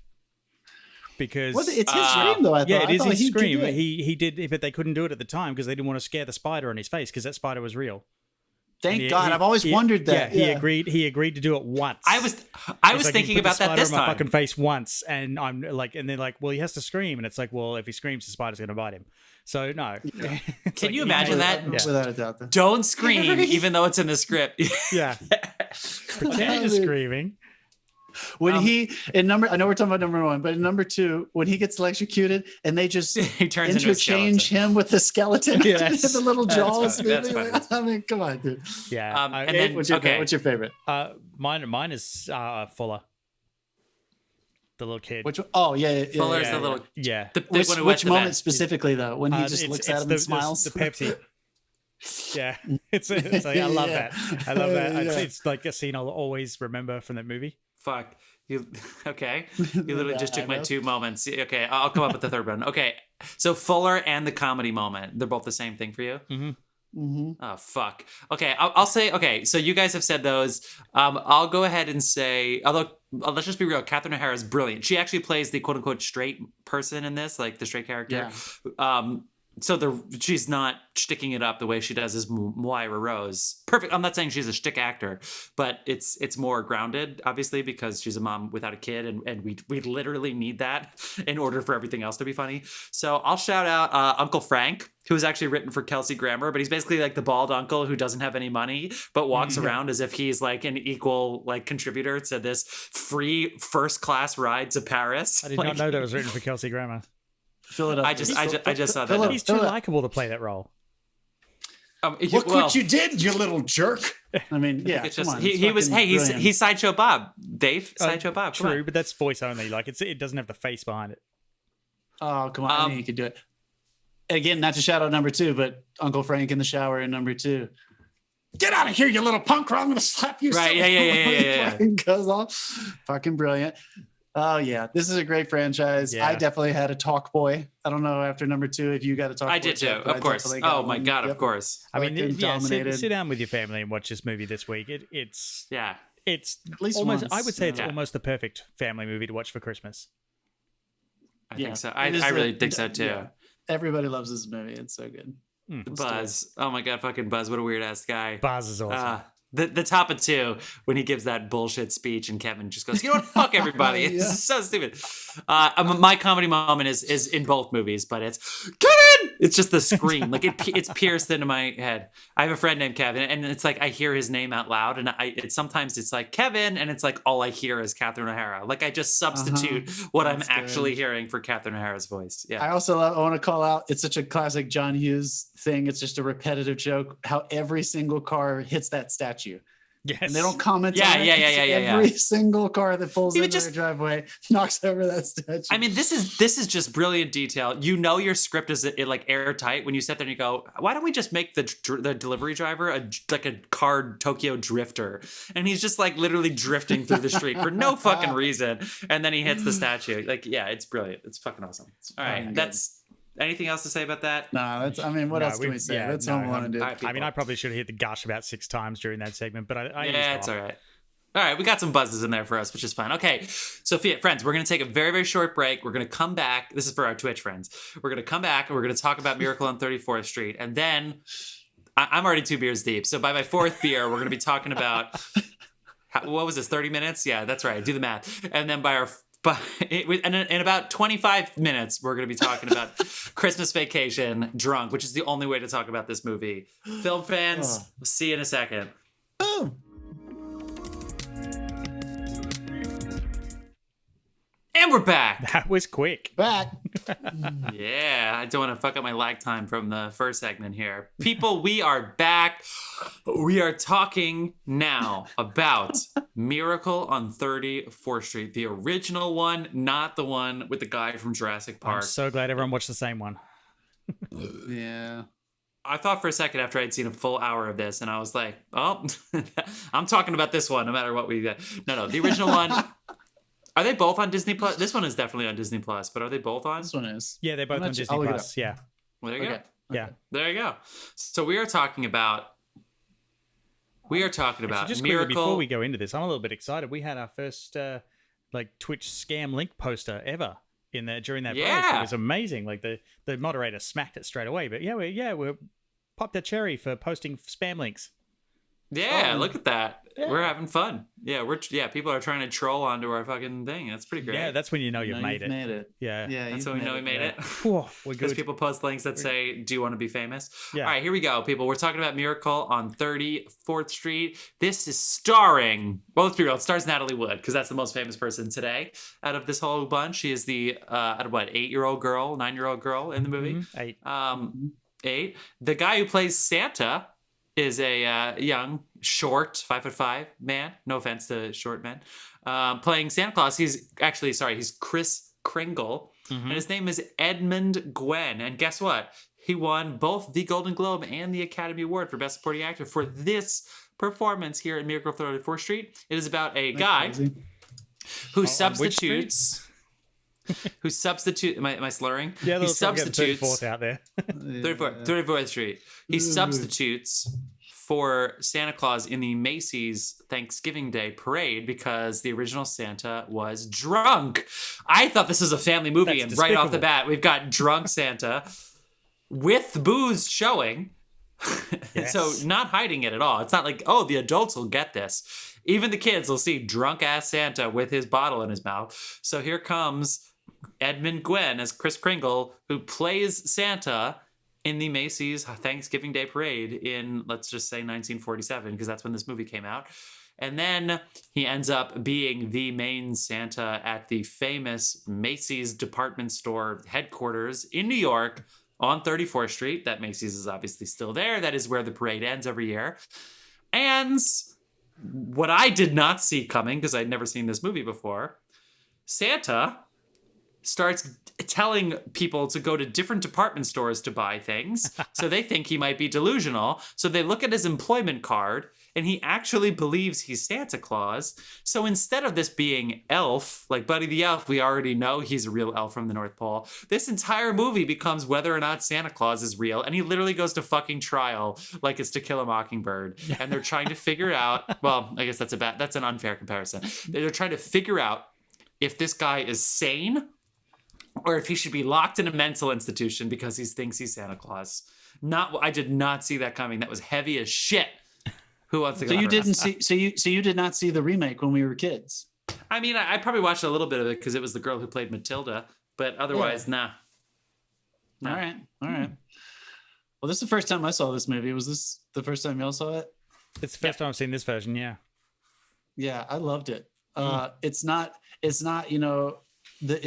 Because it's his scream, though. Yeah, it is his scream. He did, but they couldn't do it at the time because they didn't want to scare the spider on his face because that spider was real. Thank God. I've always wondered that. Yeah, he agreed to do it once. I was thinking about that this time. My fucking face once, and I'm like, and they're like, well, he has to scream, and it's like, well, if he screams, the spider's going to bite him. So no. Yeah. Can you imagine that? Yeah. Without a doubt. Though. Don't scream, even though it's in the script. Yeah. Pretend you're screaming. When I know we're talking about number 1, but in number 2, when he gets electrocuted and they just interchange him with the skeleton, the little jaws. I mean, come on, dude. Yeah. And then, what's your favorite? Mine is Fuller, the little kid. Fuller's the little Which moment specifically though? When he just looks at him and smiles. The Pepsi. Yeah, it's like, I love that. I love that. It's like a scene I'll always remember from that movie. Fuck. You literally just took my 2 moments. Okay, I'll come up with the third one. Okay, so Fuller and the comedy moment, they're both the same thing for you? Oh, fuck. Okay, I'll say, okay, so you guys have said those. I'll go ahead and say, although, let's just be real, Catherine O'Hara is brilliant. She actually plays the quote-unquote straight person in this, like the straight character. Yeah. So she's not sticking it up the way she does as Moira Rose. Perfect. I'm not saying she's a shtick actor, but it's more grounded, obviously, because she's a mom without a kid, and we literally need that in order for everything else to be funny. So I'll shout out Uncle Frank, who was actually written for Kelsey Grammer, but he's basically like the bald uncle who doesn't have any money, but walks around as if he's like an equal like contributor to this free first class ride to Paris. I did not know that was written for Kelsey Grammer. Fill it up. I just saw that. He's too likable to plake that role. Look what you did, you little jerk. I mean, yeah. It's just, he's Sideshow Bob, Dave. Sideshow Bob. True, but that's voice only. Like it doesn't have the face behind it. Oh, come on. I mean, you could do it. Again, not to shout out number 2, but Uncle Frank in the shower in number 2. Get out of here, you little punk, or I'm going to slap you. Right, yeah. Goes off. Fucking brilliant. Oh, yeah. This is a great franchise. Yeah. I definitely had a talk boy. I don't know after number 2 if you got a talk boy. I did too, of course. Oh, my God, of course. I mean, sit down with your family and watch this movie this week. It's at least almost, I would say it's almost the perfect family movie to watch for Christmas. I think so. I really think so, too. Yeah. Everybody loves this movie. It's so good. Buzz. Oh, my God, fucking Buzz. What a weird-ass guy. Buzz is awesome. The top of 2 when he gives that bullshit speech and Kevin just goes, you know what, fuck everybody. It's so stupid. My comedy moment is in both movies, but it's Kevin. It's just the scream, like it's pierced into my head. I have a friend named Kevin, and it's like I hear his name out loud, and sometimes it's like Kevin, and it's like all I hear is Catherine O'Hara. Like I just substitute what I'm actually hearing for Catherine O'Hara's voice. Yeah. I also want to call out. It's such a classic John Hughes thing. It's just a repetitive joke. How every single car hits that statue. Yes. And they don't comment on it. Every single car that pulls into their driveway knocks over that statue. I mean, this is just brilliant detail. You know your script is like airtight when you sit there and you go, why don't we just make the delivery driver like a car Tokyo drifter? And he's just like literally drifting through the street for no fucking reason. And then he hits the statue. Like, yeah, it's brilliant. It's fucking awesome. All right, that's... Anything else to say about that? No, what else can we say? That's Home Alone, dude. I mean, I probably should have hit the gush about 6 times during that segment, but it's all right. All right, we got some buzzes in there for us, which is fine. Okay, Sophia, friends, we're going to take a very, very short break. We're going to come back. This is for our Twitch friends. We're going to come back, and we're going to talk about Miracle on 34th Street. And then, I'm already 2 beers deep. So by my 4th beer, we're going to be talking about... what was this, 30 minutes? Yeah, that's right. Do the math. And then by our But in about 25 minutes, we're going to be talking about Christmas Vacation, Drunk, which is the only way to talk about this movie. Film fans, we'll see you in a second. Oh. And we're back. That was quick. Back. Yeah, I don't want to fuck up my lag time from the first segment here. People, we are back. We are talking now about Miracle on 34th Street, the original one, not the one with the guy from Jurassic Park. I'm so glad everyone watched the same one. Yeah. I thought for a second after I'd seen a full hour of this, and I was like, oh, I'm talking about this one no matter what we get. No, the original one. Are they both on Disney Plus? This one is definitely on Disney Plus, but are they both on? This one is. Yeah, they're both on Disney Plus. Yeah. Well, there you go. Yeah. There you go. So we are talking about just Miracle. Quickly, before we go into this, I'm a little bit excited. We had our first Twitch scam link poster ever during that break. It was amazing. Like the moderator smacked it straight away. But we popped a cherry for posting spam links. Yeah, look at that. Yeah. We're having fun. Yeah, people are trying to troll onto our fucking thing. That's pretty great. Yeah, that's when you know you've made it. Yeah. That's when we know we made it. We're good. Because people post links that say, do you want to be famous? Yeah. All right, here we go, people. We're talking about Miracle on 34th Street. This is starring, well, let's be real, it stars Natalie Wood, because that's the most famous person today out of this whole bunch. She is the, 9-year-old girl in the movie? 8. 8. The guy who plays Santa is a young, short, 5'5" man. No offense to short men. Playing Santa Claus. He's Chris Kringle. Mm-hmm. And his name is Edmund Gwenn. And guess what? He won both the Golden Globe and the Academy Award for Best Supporting Actor for this performance here at Miracle on 34th Street. It is about a guy who substitutes... Am I slurring? Yeah, he substitutes 34th out there. 34th Street. He substitutes for Santa Claus in the Macy's Thanksgiving Day parade because the original Santa was drunk. I thought this was a family movie, and right off the bat, we've got drunk Santa with booze showing. Yes. So not hiding it at all. It's not like, oh, the adults will get this. Even the kids will see drunk ass Santa with his bottle in his mouth. So here comes Edmund Gwenn as Chris Kringle, who plays Santa in the Macy's Thanksgiving Day parade in, let's just say, 1947, because that's when this movie came out. And then he ends up being the main Santa at the famous Macy's department store headquarters in New York on 34th Street. That Macy's is obviously still there. That is where the parade ends every year. And what I did not see coming, because I'd never seen this movie before, Santa starts telling people to go to different department stores to buy things. So they think he might be delusional. So they look at his employment card, and he actually believes he's Santa Claus. So instead of this being Elf, like Buddy the Elf, we already know he's a real elf from the North Pole. This entire movie becomes whether or not Santa Claus is real. And he literally goes to fucking trial like it's To Kill a Mockingbird. And they're trying to figure out, well, I guess that's an unfair comparison. They're trying to figure out if this guy is sane or if he should be locked in a mental institution because he thinks he's Santa Claus. I did not see that coming. That was heavy as shit. Who wants to go? So you didn't see? So you did not see the remake when we were kids? I mean, I probably watched a little bit of it because it was the girl who played Matilda, but otherwise, nah. All right. Well, this is the first time I saw this movie. Was this the first time y'all saw it? It's the first time I've seen this version. Yeah. Yeah, I loved it. It's not. It's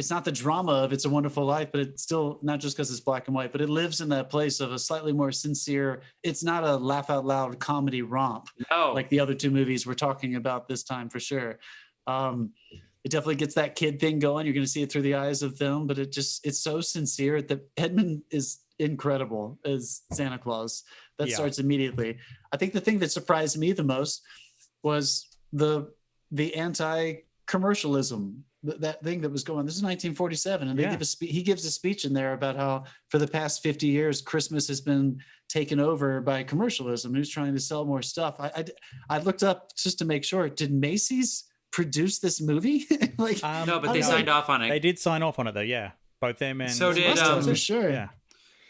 not the drama of It's a Wonderful Life, but it's still not just because it's black and white, but it lives in that place of a slightly more sincere. It's not a laugh out loud comedy romp like the other two movies we're talking about this time for sure. It definitely gets that kid thing going. You're going to see it through the eyes of them, but it's so sincere that Edmund is incredible as Santa Claus. That starts immediately. I think the thing that surprised me the most was the anti-commercialism. That thing that was going. This is 1947, and he gives a speech in there about how for the past 50 years Christmas has been taken over by commercialism. Who's trying to sell more stuff? I looked up just to make sure. Did Macy's produce this movie? No, but they signed off on it. They did sign off on it though. Yeah, both them and so did for sure. Yeah.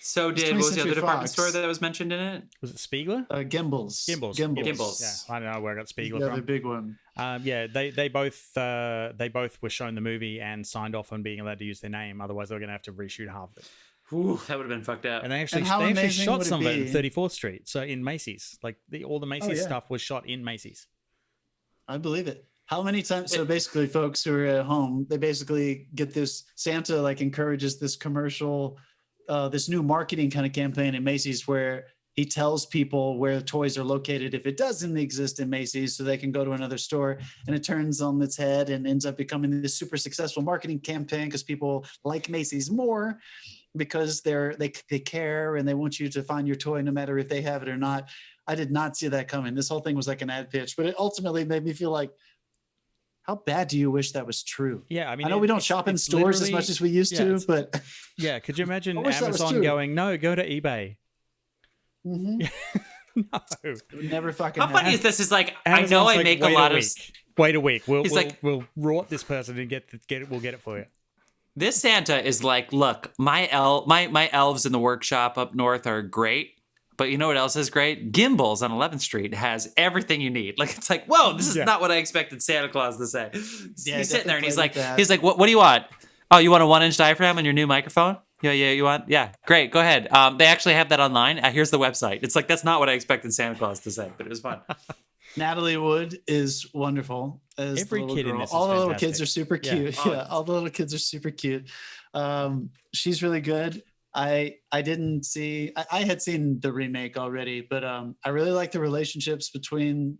So It's what was the 20th other Century department Fox. store that was mentioned in it? Was it Spiegler? Gimbals. Gimbals. Yeah, I don't know where I got Spiegler the from. other big one. Yeah, they both were shown the movie and signed off on being allowed to use their name. Otherwise, they were going to have to reshoot half of it. Ooh, that would have been fucked up. And they actually shot some of it in 34th Street, so in Macy's. Like all the Macy's stuff was shot in Macy's. I believe it. How many times? So basically, folks who are at home, they basically get this. Santa like encourages this commercial, this new marketing kind of campaign in Macy's where he tells people where toys are located if it doesn't exist in Macy's, so they can go to another store. And it turns on its head and ends up becoming this super successful marketing campaign because people like Macy's more because they care and they want you to find your toy no matter if they have it or not. I did not see that coming. This whole thing was like an ad pitch, but it ultimately made me feel like, how bad do you wish that was true? Yeah, I mean, I know we don't shop in stores as much as we used to, but yeah, could you imagine Amazon going, no, go to eBay? Mm-hmm. No, it would never fucking. How funny is this? Is like Amazon's I know I like, make a lot of. Wait a week. We'll rot this person and get it. We'll get it for you. This Santa is like, look, my elves in the workshop up north are great. But you know what else is great? Gimbals on 11th Street has everything you need. Like, it's like, whoa, this is not what I expected Santa Claus to say. Yeah, he's sitting there and he's like, what do you want? Oh, you want a 1-inch diaphragm on your new microphone? Yeah, you want? Yeah, great, go ahead. They actually have that online. Here's the website. It's like, that's not what I expected Santa Claus to say, but it was fun. Natalie Wood is wonderful as every kid girl. in this is all the little fantastic. kids are super cute. Yeah, all the little kids are super cute. She's really good. I didn't see. I had seen the remake already, but I really like the relationships between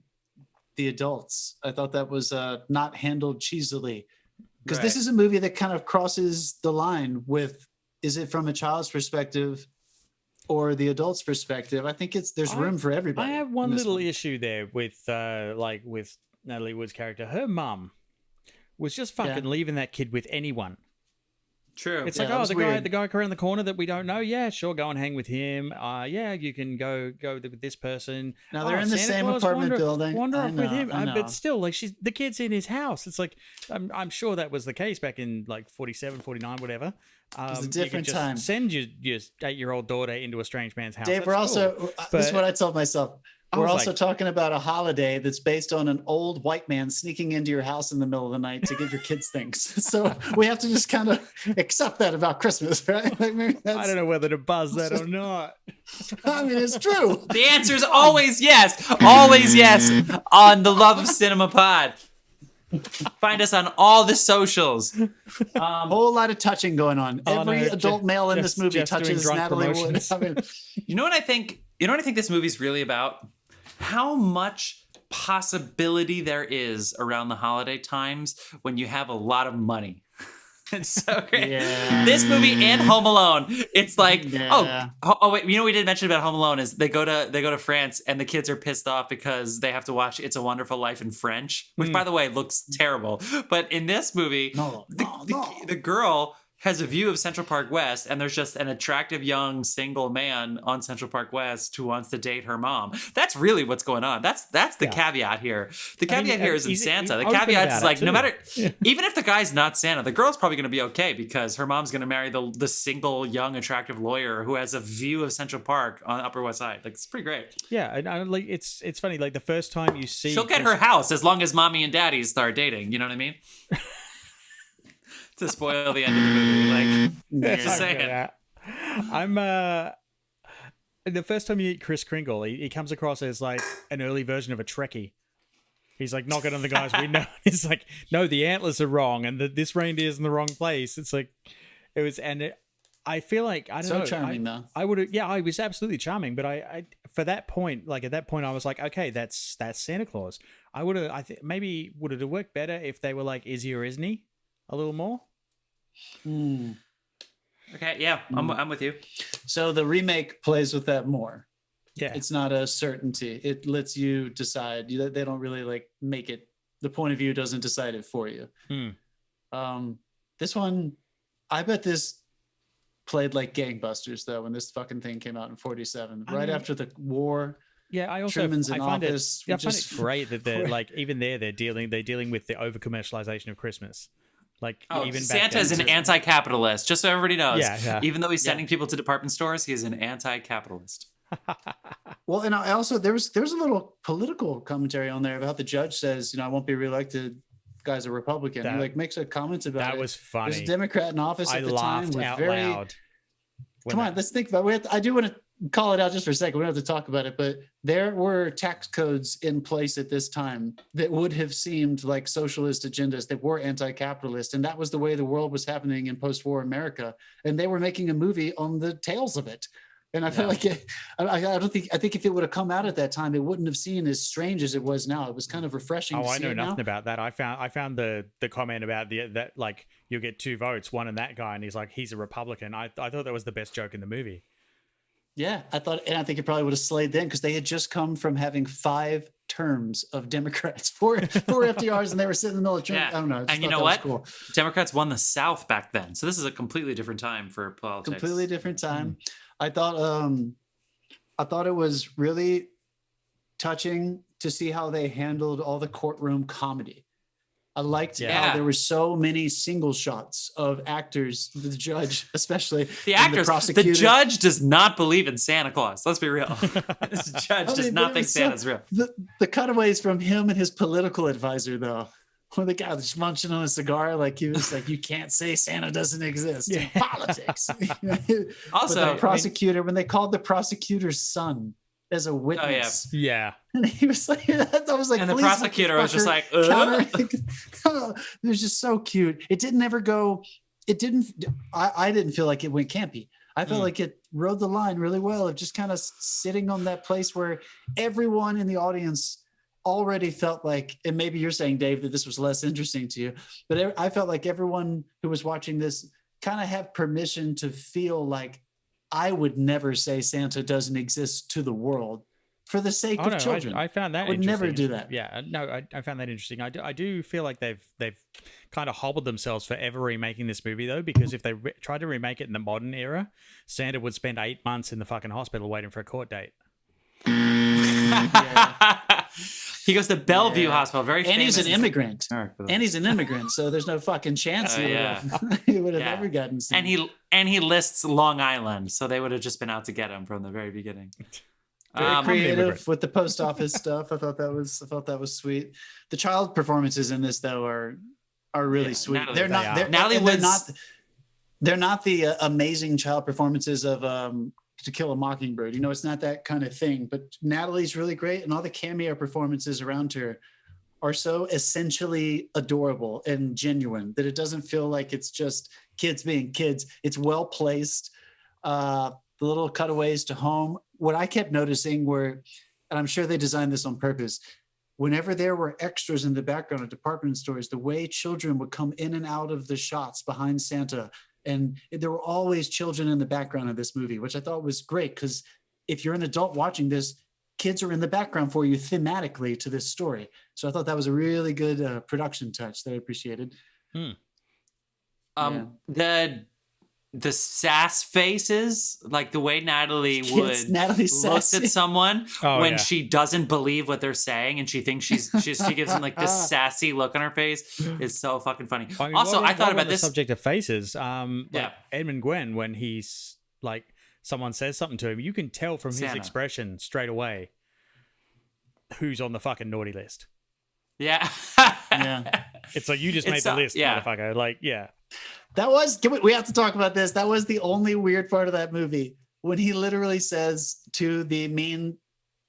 the adults. I thought that was not handled cheesily, because this is a movie that kind of crosses the line with, is it from a child's perspective or the adult's perspective? I think there's room for everybody. I have one little issue there with with Natalie Wood's character. Her mum was just fucking leaving that kid with anyone. True. It's like, the guy around the corner that we don't know. Yeah, sure, go and hang with him. Yeah, you can go with this person. Now they're in the same apartment building. Wander off with him. But still, like, the kid's in his house. It's like, I'm sure that was the case back in like 47, 49, whatever. It's a different time. Send your 8-year-old daughter into a strange man's house. Dave, That's this is what I told myself. We're also like, talking about a holiday that's based on an old white man sneaking into your house in the middle of the night to give your kids things. So we have to just kind of accept that about Christmas, right? Like, I don't know whether to buzz that or not. I mean, it's true. The answer is always yes. Always yes on the Love of Cinema pod. Find us on all the socials. Whole lot of touching going on. Every adult male in this movie touches Natalie Wood. I mean, you know what I think? You know what I think this movie's really about? How much possibility there is around the holiday times when you have a lot of money. It's so great. Yeah. This movie and Home Alone, it's like, oh wait, you know what we didn't mention about Home Alone is they go to France and the kids are pissed off because they have to watch It's a Wonderful Life in French, which by the way looks terrible. But in this movie, the girl has a view of Central Park West, and there's just an attractive young single man on Central Park West who wants to date her mom. That's really what's going on. That's the caveat here. The caveat here isn't Santa. The caveat is like, no matter, even if the guy's not Santa, the girl's probably going to be okay because her mom's going to marry the single young attractive lawyer who has a view of Central Park on Upper West Side. Like, it's pretty great. Yeah, and like it's funny. Like the first time you see, she'll get her house as long as mommy and daddy start dating. You know what I mean? To spoil the end of the movie, like just saying. I'm the first time you meet Kris Kringle, he comes across as like an early version of a Trekkie. He's like knocking on the guys we know. It's like, no, the antlers are wrong, and this reindeer's in the wrong place. It's like I feel like I don't know. So charming though. I would I was absolutely charming, but I for that point, like at that point, I was like, okay, that's Santa Claus. I think maybe would it have worked better if they were like, is he or isn't he? A little more. Okay, yeah, I'm with you. So the remake plays with that more. Yeah, it's not a certainty. It lets you decide. They don't really like make it. The point of view doesn't decide it for you. This one, I bet this played like gangbusters though when this fucking thing came out in 47, right after the war. Yeah, I find it great that they're like even they're dealing with the over commercialization of Christmas. Like even Santa is an anti-capitalist, just so everybody knows. Yeah. Even though he's sending people to department stores, he is an anti-capitalist. Well, and I also there's a little political commentary on there about the judge says, I won't be reelected. Guy's a Republican. He makes a comment about it. That was funny. There's a Democrat in office at the time. I laughed out loud. Come on, let's think about it. I do want to call it out just for a second. We don't have to talk about it, but there were tax codes in place at this time that would have seemed like socialist agendas that were anti-capitalist. And that was the way the world was happening in post-war America. And they were making a movie on the tails of it. And I feel like I think if it would have come out at that time, it wouldn't have seemed as strange as it was now. It was kind of refreshing. I know nothing about that. I found the comment about that like you'll get 2 votes, one in that guy, and he's a Republican. I thought that was the best joke in the movie. Yeah, I think it probably would have slayed then because they had just come from having 5 terms of Democrats, four FDRs, and they were sitting in the middle of Trump. I don't know. And you know what? Cool. Democrats won the South back then, so this is a completely different time for politics. Completely different time. Mm-hmm. I thought it was really touching to see how they handled all the courtroom comedy. I liked how there were so many single shots of actors, the judge especially. The actors. The judge does not believe in Santa Claus. Let's be real. This judge does not think Santa's real. The cutaways from him and his political advisor, though. When the guy was munching on a cigar, like he was like, "You can't say Santa doesn't exist in politics." Also, the prosecutor, when they called the prosecutor's son as a witness, and he was like, "I was like," and the prosecutor was just like, "It was just so cute." It didn't ever go. It didn't. I didn't feel like it went campy. I felt like it rode the line really well of just kind of sitting on that place where everyone in the audience already felt like, and maybe you're saying, Dave, that this was less interesting to you, but I felt like everyone who was watching this kind of had permission to feel like I would never say Santa doesn't exist to the world for the sake of children. I found that I would never do that. Yeah, no, I found that interesting. I do feel like they've kind of hobbled themselves forever remaking this movie, though, because if they tried to remake it in the modern era, Santa would spend 8 months in the fucking hospital waiting for a court date. He goes to Bellevue Hospital, very famous. And he's an immigrant. So there's no fucking chance he would have ever gotten seen. And he lists Long Island, so they would have just been out to get him from the very beginning. Very creative with the post office stuff. I thought that was sweet. The child performances in this, though, are really sweet. Natalie Wood's they're not the amazing child performances of To Kill a Mockingbird. It's not that kind of thing, but Natalie's really great, and all the cameo performances around her are so essentially adorable and genuine that it doesn't feel like it's just kids being kids. It's well placed. The little cutaways to home. What I kept noticing were, and I'm sure they designed this on purpose, whenever there were extras in the background of department stores, the way children would come in and out of the shots behind Santa. And there were always children in the background of this movie, which I thought was great because if you're an adult watching this, kids are in the background for you thematically to this story. So I thought that was a really good production touch that I appreciated. The sass faces, like the way Natalie Wood looks at someone when she doesn't believe what they're saying and she thinks she gives them like this sassy look on her face. It's so fucking funny. I mean, also, I thought about this subject of faces. Edmund Gwen, when he's like someone says something to him, you can tell from his expression straight away who's on the fucking naughty list. Yeah. It's like you just made the list, motherfucker. Like, yeah. That was, we have to talk about this. That was the only weird part of that movie when he literally says to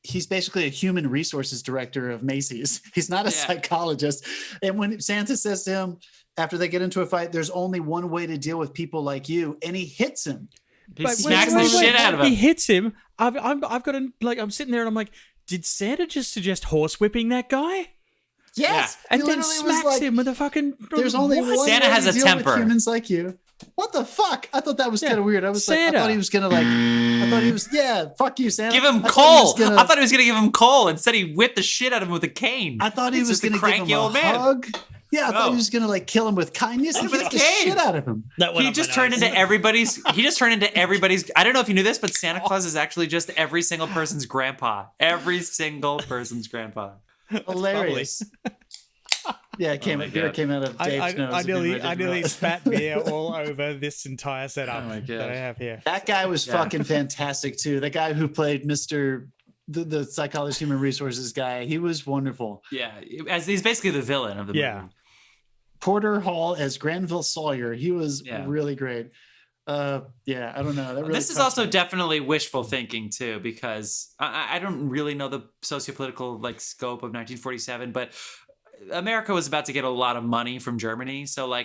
he's basically a human resources director of Macy's. He's not a psychologist. And when Santa says to him, after they get into a fight, there's only one way to deal with people like you. And he hits him. He smacks the shit out of him. He hits him. I've got to, like, I'm sitting there and I'm like, did Santa just suggest horsewhipping that guy? Yes, and then smacks him with a fucking. There's only one Santa has a temper. With humans like you. What the fuck? I thought that was kind of weird. I was Santa. I thought he was gonna like. I thought he was fuck you, Santa. Give him coal. I thought he was gonna give him coal. Instead, he whipped the shit out of him with a cane. I thought he was gonna give him a hug. Yeah, I thought he was gonna like kill him with kindness and get the shit out of him. He just turned into everybody's. I don't know if you knew this, but Santa Claus is actually just every single person's grandpa. Every single person's grandpa. Hilarious. Yeah, beer came out of Dave's nose. I nearly spat beer all over this entire setup that I have here. That guy was fucking fantastic too. The guy who played Mr. The psychologist, human resources guy, he was wonderful. Yeah, as he's basically the villain of the movie. Porter Hall as Granville Sawyer. He was really great. I don't know. That really this is also definitely wishful thinking too, because I don't really know the sociopolitical scope of 1947, but America was about to get a lot of money from Germany. So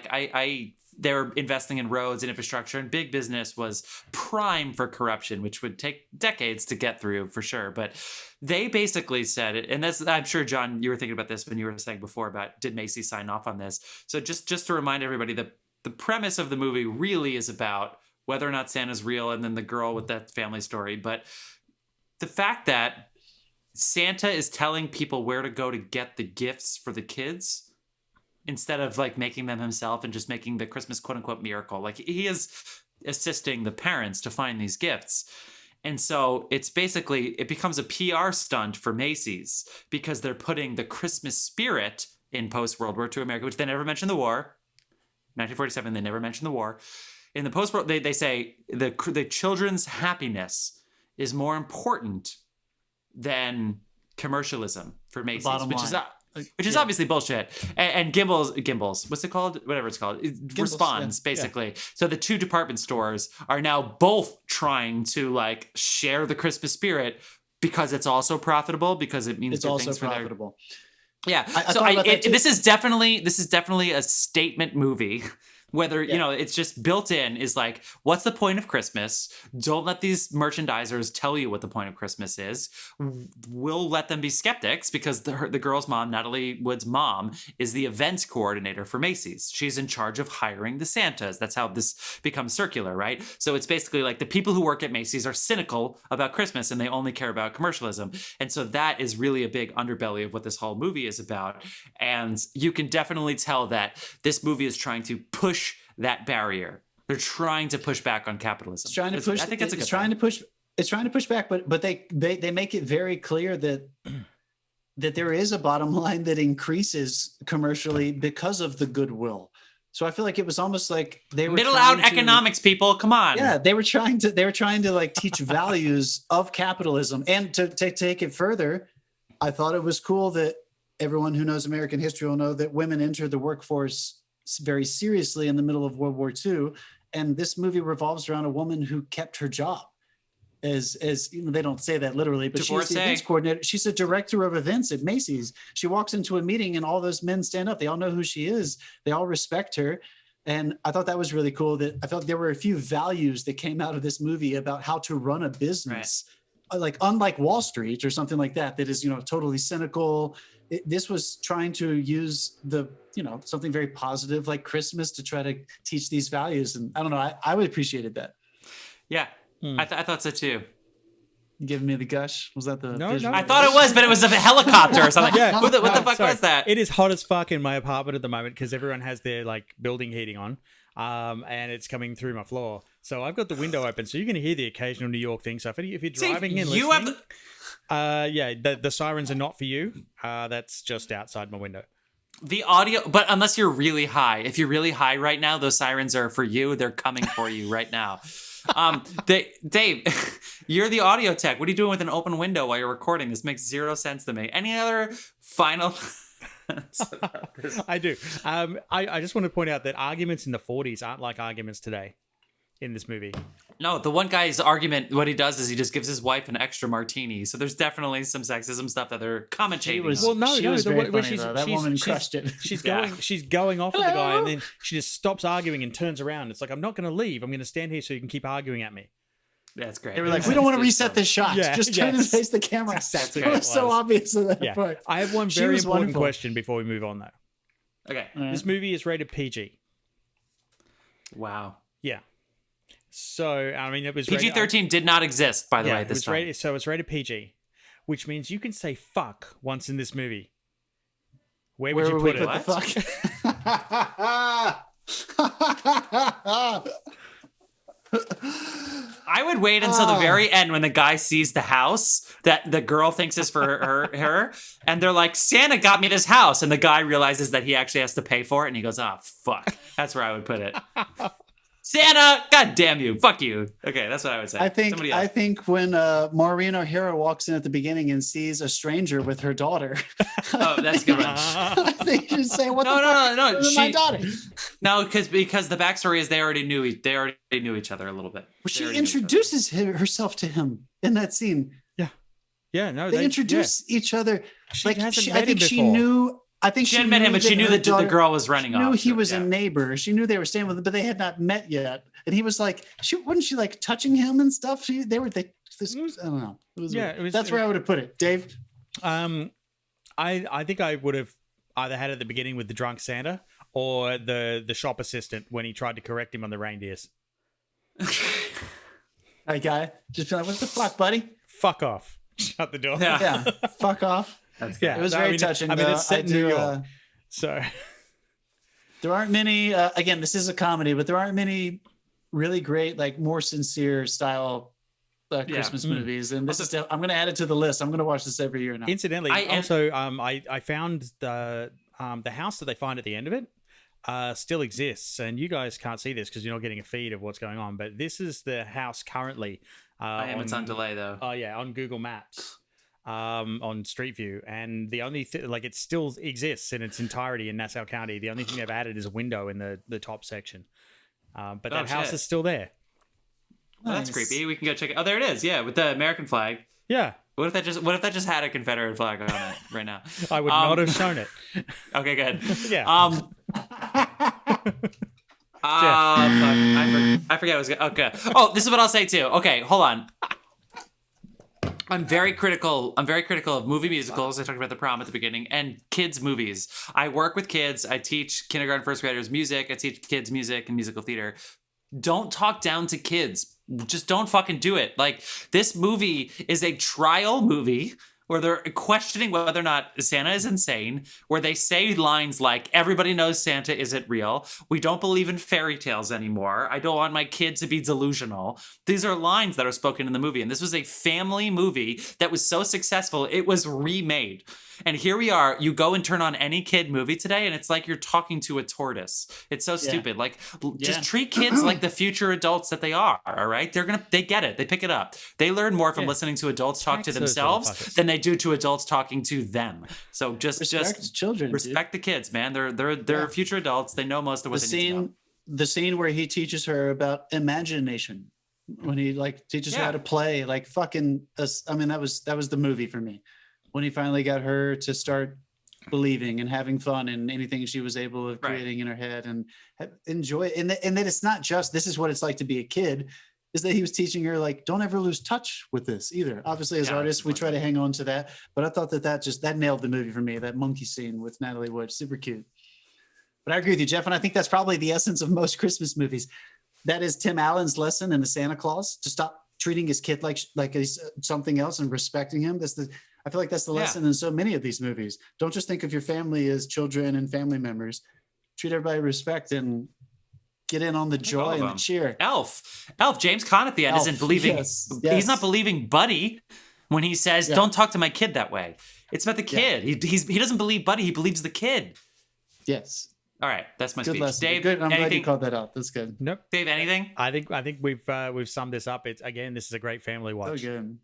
they're investing in roads and infrastructure, and big business was prime for corruption, which would take decades to get through for sure. But they basically said it, and I'm sure, John, you were thinking about this when you were saying before about did Macy sign off on this. So just to remind everybody that the premise of the movie really is about whether or not Santa's real, and then the girl with that family story. But the fact that Santa is telling people where to go to get the gifts for the kids instead of making them himself and just making the Christmas quote unquote miracle. He is assisting the parents to find these gifts. And so it becomes a PR stunt for Macy's because they're putting the Christmas spirit in post-World War II America, which they never mentioned the war. 1947, they never mentioned the war. In the post-war, they say the children's happiness is more important than commercialism for Macy's, which is obviously bullshit. And Gimbals, what's it called? Whatever it's called, responds basically. Yeah. So the two department stores are now both trying to share the Christmas spirit because it's also profitable, because it means it's also profitable. Yeah. This is definitely a statement movie. Whether, it's just built in is what's the point of Christmas? Don't let these merchandisers tell you what the point of Christmas is. We'll let them be skeptics because the girl's mom, Natalie Wood's mom, is the events coordinator for Macy's. She's in charge of hiring the Santas. That's how this becomes circular, right? So it's basically the people who work at Macy's are cynical about Christmas and they only care about commercialism. And so that is really a big underbelly of what this whole movie is about. And you can definitely tell that this movie is trying to push that barrier. They're trying to push back on capitalism. It's trying to push. I think that's it's trying to push. It's trying to push back, but they make it very clear that there is a bottom line that increases commercially because of the goodwill. So I feel like it was almost like they were middle out economics, people. Come on. Yeah, they were trying to teach values of capitalism, and to take it further. I thought it was cool that everyone who knows American history will know that women entered the workforce very seriously in the middle of World War II. And this movie revolves around a woman who kept her job. As they don't say that literally, but she's the events coordinator. She's a director of events at Macy's. She walks into a meeting and all those men stand up. They all know who she is. They all respect her. And I thought that was really cool. That I felt there were a few values that came out of this movie about how to run a business, unlike Wall Street or something like that is, totally cynical. This was trying to use something very positive like Christmas to try to teach these values. And I don't know, I would appreciated that. Yeah, I thought so too. You giving me the gush? Was that the No, I thought it was, but it was a helicopter or something. Yeah. What the fuck was that? It is hot as fuck in my apartment at the moment because everyone has their building heating on. And it's coming through my floor. So I've got the window open, so you're going to hear the occasional New York thing. So if you're driving in listening, the sirens are not for you. That's just outside my window. The audio, but unless you're really high. If you're really high right now, those sirens are for you. They're coming for you right now. Dave, you're the audio tech. What are you doing with an open window while you're recording? This makes zero sense to me. Any other final... I do. I just want to point out that arguments in the 40s aren't like arguments today in this movie. No, the one guy's argument, what he does is he just gives his wife an extra martini. So there's definitely some sexism stuff that they're commentating. That woman crushed it. She's going off with the guy, and then she just stops arguing and turns around. It's like, I'm not going to leave. I'm going to stand here so you can keep arguing at me. That's great. They were like, we don't want to reset this shot. Just turn and face the camera. Exactly. It was so obvious at that point. I have one very important question before we move on, though. Okay. This movie is rated PG. Wow. Yeah. So, I mean, it was PG-13 did not exist, by the way, this time. So it's rated PG, which means you can say fuck once in this movie. Where would you put it? What the fuck? would wait until the very end when the guy sees the house that the girl thinks is for her, and they're like, Santa got me this house, and the guy realizes that he actually has to pay for it, and he goes, oh, fuck. That's where I would put it. Santa, god damn you, fuck you. Okay, that's what I would say. I think when Maureen O'Hara walks in at the beginning and sees a stranger with her daughter. Oh, that's a good one. I think she's saying, "What no, This is my daughter." No, because the backstory is they already knew each other a little bit. Well, she introduces herself to him in that scene. Yeah, no, they introduce each other. I think she knew. I think she hadn't met him, but she knew that the girl was running off. She knew he was a neighbor. She knew they were staying with him, but they had not met yet. And he was like, wasn't she like touching him and stuff? I don't know. That's where I would have put it. Dave? I think I would have either had it at the beginning with the drunk Santa or the shop assistant when he tried to correct him on the reindeers. Hey, guy, just be like, what the fuck, buddy? Fuck off. Shut the door. Yeah. Fuck off. That's good. It was very touching. It's set in New York. So there aren't many, again, this is a comedy, but there aren't many really great, like more sincere style Christmas movies. And this I'm going to add it to the list. I'm going to watch this every year now. Incidentally, I found the house that they find at the end of it still exists. And you guys can't see this because you're not getting a feed of what's going on. But this is the house currently. It's on delay though. Oh yeah, on Google Maps. On Street View, and the only it still exists in its entirety in Nassau County. The only thing they've added is a window in the top section, but that house is still there. Well, that's creepy. We can go check it. Oh, there it is. Yeah, with the American flag. Yeah. What if that just had a Confederate flag on it right now? I would not have shown it. Okay, good. Yeah. Fuck. I forget what I was going. Okay. Oh, this is what I'll say too. Okay, hold on. I'm very critical of movie musicals. I talked about The Prom at the beginning, and kids movies. I work with kids. I teach kindergarten first graders music. I teach kids music and musical theater. Don't talk down to kids. Just don't fucking do it. Like, this movie is a trial movie where they're questioning whether or not Santa is insane, where they say lines like, everybody knows Santa isn't real. We don't believe in fairy tales anymore. I don't want my kid to be delusional. These are lines that are spoken in the movie. And this was a family movie that was so successful, it was remade. And here we are, you go and turn on any kid movie today, and it's like you're talking to a tortoise. It's so stupid. Like, just treat kids like the future adults that they are, all right? They get it. They pick it up. They learn more from listening to adults talk to themselves than they do to adults talking to them. So just children, respect the kids, man. They're future adults. They know most of what they need to know. The scene where he teaches her about imagination, when he teaches her how to play, that was the movie for me. When he finally got her to start believing and having fun in anything she was able of creating in her head and enjoy it. And that it's not just, this is what it's like to be a kid, is that he was teaching her, don't ever lose touch with this either. Obviously, as artists, we try to hang on to that. But I thought that nailed the movie for me, that monkey scene with Natalie Wood, super cute. But I agree with you, Jeff. And I think that's probably the essence of most Christmas movies. That is Tim Allen's lesson in The Santa Claus, to stop treating his kid like he's something else and respecting him. I feel like that's the lesson in so many of these movies. Don't just think of your family as children and family members. Treat everybody with respect and get in on the joy and the cheer. Elf, James Caan at the end isn't believing. Yes. He's not believing Buddy when he says, "Don't talk to my kid that way." It's about the kid. He doesn't believe Buddy. He believes the kid. Yes. All right, that's my speech. Lesson. Dave, good. I'm glad you called that out. That's good. Nope. Dave, anything? I think we've summed this up. This is a great family watch. So good.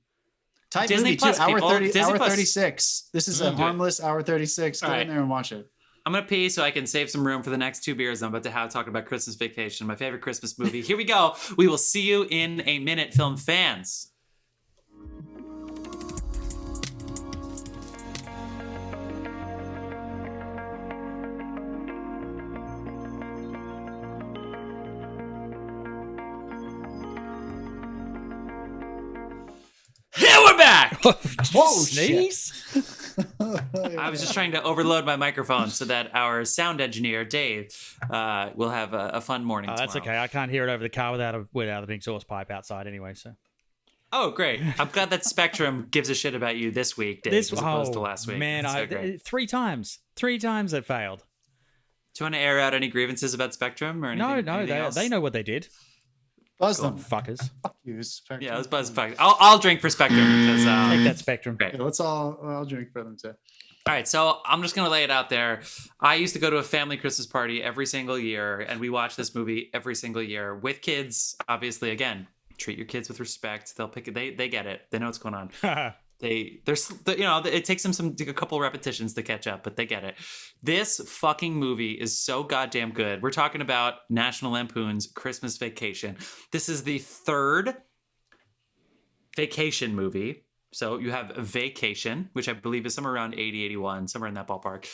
Type Disney movie Plus, too. Hour people. 30. Disney Hour Plus. 36. This is a harmless hour 36. Get in there and watch it. I'm gonna pee so I can save some room for the next 2 beers I'm about to have talking about Christmas Vacation, my favorite Christmas movie. Here we go. We will see you in a minute, film fans. Here we're back. Whoa, sneeze. I was just trying to overload my microphone so that our sound engineer, Dave, will have a fun morning tomorrow. That's okay. I can't hear it over the car without an exhaust pipe outside anyway. So. Oh, great. I'm glad that Spectrum gives a shit about you this week, Dave, as opposed to last week. Man, three times it failed. Do you want to air out any grievances about Spectrum or anything? No, they know what they did. Buzz them, fuckers. Fuck you, Spectrum. Yeah, let's buzz Spectrum. I'll drink for Spectrum because take that Spectrum. Great. Yeah, I'll drink for them too. All right, so I'm just gonna lay it out there. I used to go to a family Christmas party every single year, and we watch this movie every single year with kids. Obviously, again, treat your kids with respect. They'll pick it. They get it. They know what's going on. It takes them a couple repetitions to catch up, but they get it. This fucking movie is so goddamn good. We're talking about National Lampoon's Christmas Vacation. This is the third vacation movie. So you have Vacation, which I believe is somewhere around 80, 81, somewhere in that ballpark.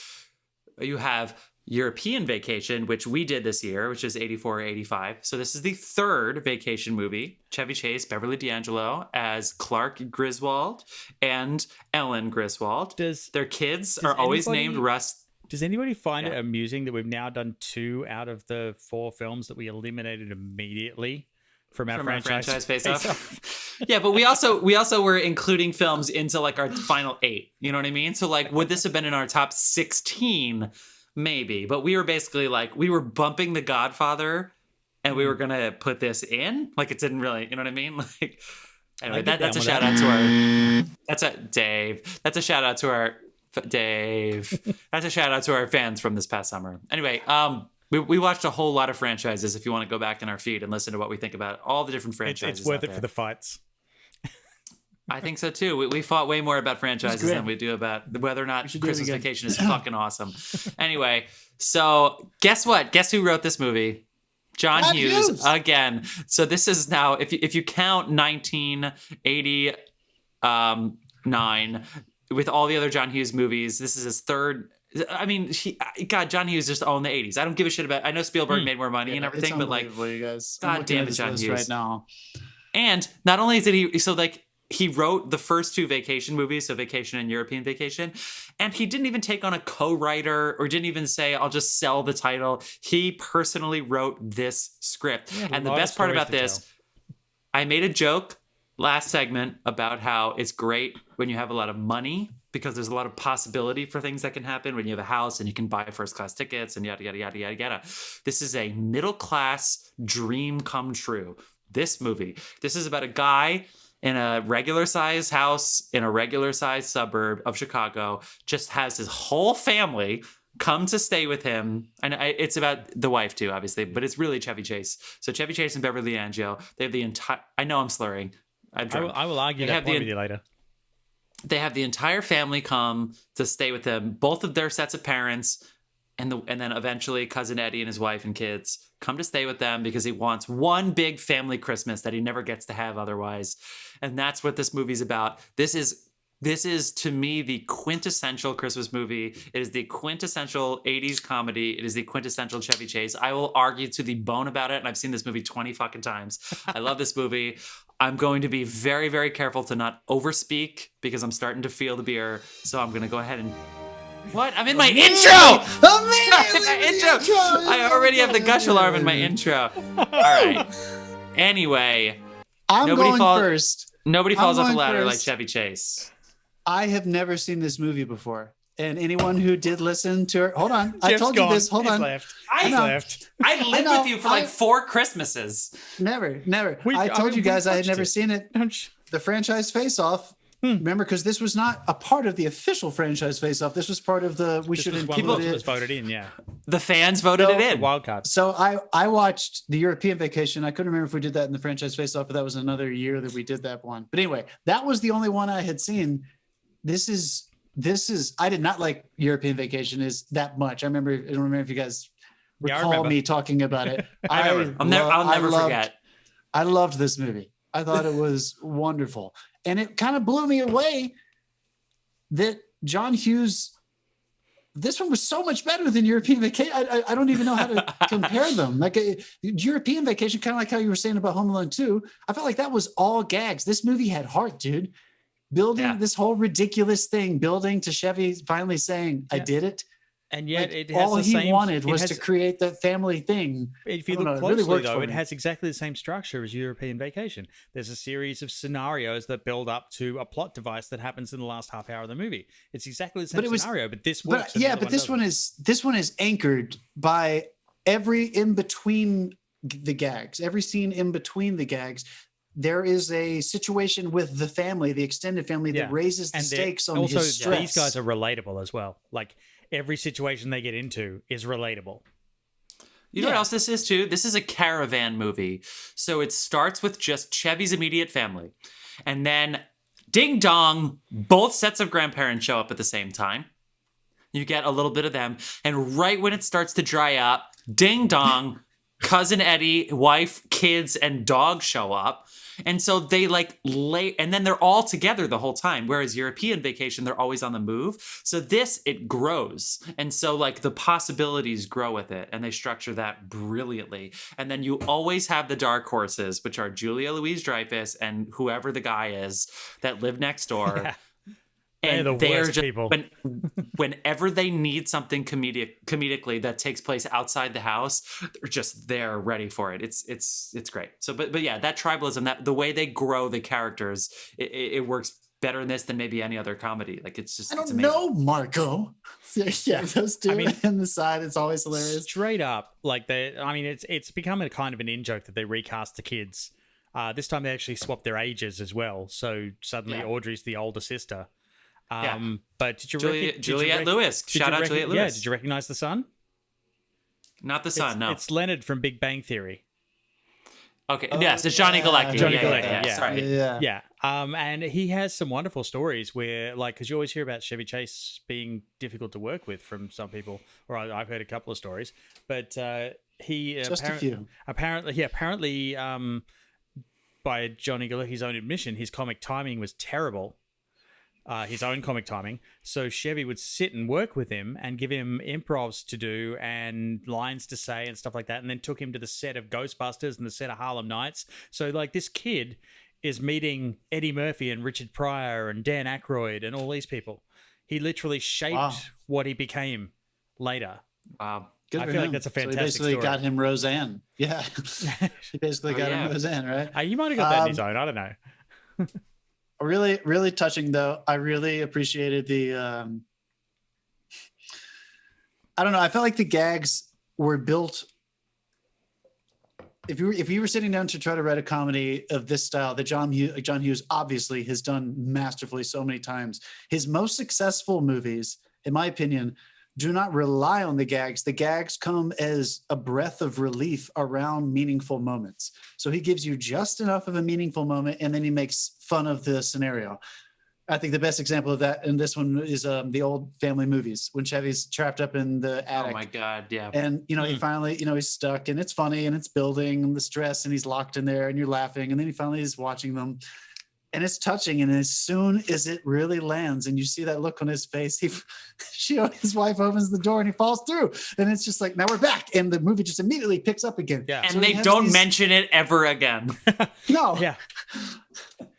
You have European Vacation, which we did this year, which is 84 or 85. So this is the third vacation movie. Chevy Chase, Beverly D'Angelo as Clark Griswold and Ellen Griswold. Their kids are always named Russ. Does anybody find it amusing that we've now done 2 out of the 4 films that we eliminated immediately from our franchise face-off? Yeah, but we also were including films into like our final 8. You know what I mean? So like, would this have been in our top 16? Maybe. But we were basically like, we were bumping The Godfather, and we were gonna put this in. Like, it didn't really. You know what I mean? Like, anyway, that's a shout out to our. That's a shout out to our Dave. That's a shout out to our fans from this past summer. Anyway, we watched a whole lot of franchises. If you want to go back in our feed and listen to what we think about all the different franchises, it's worth it for the fights. I think so too. We fought way more about franchises than we do about whether or not Christmas Vacation is fucking awesome. Anyway, so guess what? Guess who wrote this movie? John Hughes again. So this is now, if you count 1989 with all the other John Hughes movies, this is his third. I mean, John Hughes just owned the 80s. I don't give a shit about. I know Spielberg made more money and everything, but like, you guys. God damn it, John Hughes right now. And not only did he wrote the first 2 vacation movies, so Vacation and European Vacation, and he didn't even take on a co-writer or didn't even say, I'll just sell the title. He personally wrote this script. And the best part about this, I made a joke last segment about how it's great when you have a lot of money because there's a lot of possibility for things that can happen when you have a house and you can buy first class tickets and yada, yada, yada, yada, yada. This is a middle class dream come true. This movie. This is about a guy in a regular size house in a regular size suburb of Chicago, just has his whole family come to stay with him. And it's about the wife too, obviously, but it's really Chevy Chase. So Chevy Chase and Beverly D'Angelo, they have the entire, I know I'm slurring. I will argue that point with you later. They have the entire family come to stay with them, both of their sets of parents, and then eventually Cousin Eddie and his wife and kids come to stay with them because he wants one big family Christmas that he never gets to have otherwise. And that's what this movie's about. This is to me the quintessential Christmas movie. It is the quintessential 80s comedy. It is the quintessential Chevy Chase. I will argue to the bone about it, and I've seen this movie 20 fucking times. I love this movie. I'm going to be very, very careful to not overspeak because I'm starting to feel the beer. So I'm going to go ahead and... What? I'm in my intro! I'm in my intro! I already have the gush alarm in my intro. All right. Anyway. First. Nobody falls off a ladder like Chevy Chase. I have never seen this movie before. And anyone who did listen to her, hold on. Jeff's I told gone. you this. Hold on. I lived with you for like 4 Christmases. Never. I told you guys I had never seen it. The franchise face-off. Remember, because this was not a part of the official franchise face-off. This was part of the people was voted in. Yeah, the fans voted it in. Wild card. So I watched the European Vacation. I couldn't remember if we did that in the franchise face-off, but that was another year that we did that one. But anyway, that was the only one I had seen. This is I did not like European Vacation is that much. I don't remember if you guys recall me talking about it. I'll never forget. I loved this movie. I thought it was wonderful. And it kind of blew me away that John Hughes, this one was so much better than European Vacation. I don't even know how to compare them. Like European Vacation, kind of like how you were saying about Home Alone 2. I felt like that was all gags. This movie had heart, dude. Building this whole ridiculous thing, building to Chevy finally saying, I did it. And yet like, it has all the he same, wanted was to create that family thing. If you look closely, though, it has exactly the same structure as European Vacation. There's a series of scenarios that build up to a plot device that happens in the last half hour of the movie. It's exactly the same scenario, but this works. But this one is anchored by every in between the gags. Every scene in between the gags, there is a situation with the family, the extended family, that raises the stakes on also, his stress. These guys are relatable as well. Like, every situation they get into is relatable. You know what else this is, too? This is a caravan movie. So it starts with just Chevy's immediate family. And then, ding dong, both sets of grandparents show up at the same time. You get a little bit of them. And right when it starts to dry up, ding dong, cousin Eddie, wife, kids, and dog show up. And so they like lay, and then they're all together the whole time. Whereas European Vacation, they're always on the move. So this, it grows. And so like the possibilities grow with it. And they structure that brilliantly. And then you always have the dark horses, which are Julia Louis-Dreyfus and whoever the guy is that live next door. Yeah. And they're just people. Whenever they need something comedically that takes place outside the house, they're just there ready for it. It's great. So, but yeah, that tribalism, that the way they grow the characters, it works better in this than maybe any other comedy. Like it's just, I don't know, Marco. Yeah, those two on the side, it's always hilarious. Straight up, like it's become a kind of an in-joke that they recast the kids. This time they actually swapped their ages as well. So suddenly Audrey's the older sister. But did you Juliette Lewis? Shout out Juliette Lewis. Yeah, did you recognize the son? Not the son, no. It's Leonard from Big Bang Theory. Okay, yes, it's Johnny Galecki. Johnny Galecki, yeah. Sorry. Yeah. And he has some wonderful stories where, like, because you always hear about Chevy Chase being difficult to work with from some people, or I've heard a couple of stories, but he just a few. Apparently, by Johnny Galecki's own admission, his comic timing was terrible. His own comic timing. So Chevy would sit and work with him and give him improvs to do and lines to say and stuff like that, and then took him to the set of Ghostbusters and the set of Harlem Nights. So like this kid is meeting Eddie Murphy and Richard Pryor and Dan Aykroyd and all these people. He literally shaped what he became later. Wow. Good I for feel him. like that's a fantastic So he basically story. got him Roseanne. Yeah. He basically got him Roseanne, right? He might have got that in his own. I don't know. Really, really touching though. I really appreciated the I don't know. I felt like the gags were built. If you were sitting down to try to write a comedy of this style that John Hughes obviously has done masterfully so many times, his most successful movies, in my opinion, do not rely on the gags. The gags come as a breath of relief around meaningful moments. So he gives you just enough of a meaningful moment, and then he makes fun of the scenario. I think the best example of that in this one is the old family movies when Chevy's trapped up in the attic. Oh my God, yeah. And, he finally, he's stuck and it's funny and it's building and the stress and he's locked in there and you're laughing. And then he finally is watching them. And it's touching, and as soon as it really lands, and you see that look on his face, his wife opens the door and he falls through, and it's just like, now we're back, and the movie just immediately picks up again. Yeah, and so they don't mention it ever again. No. Yeah.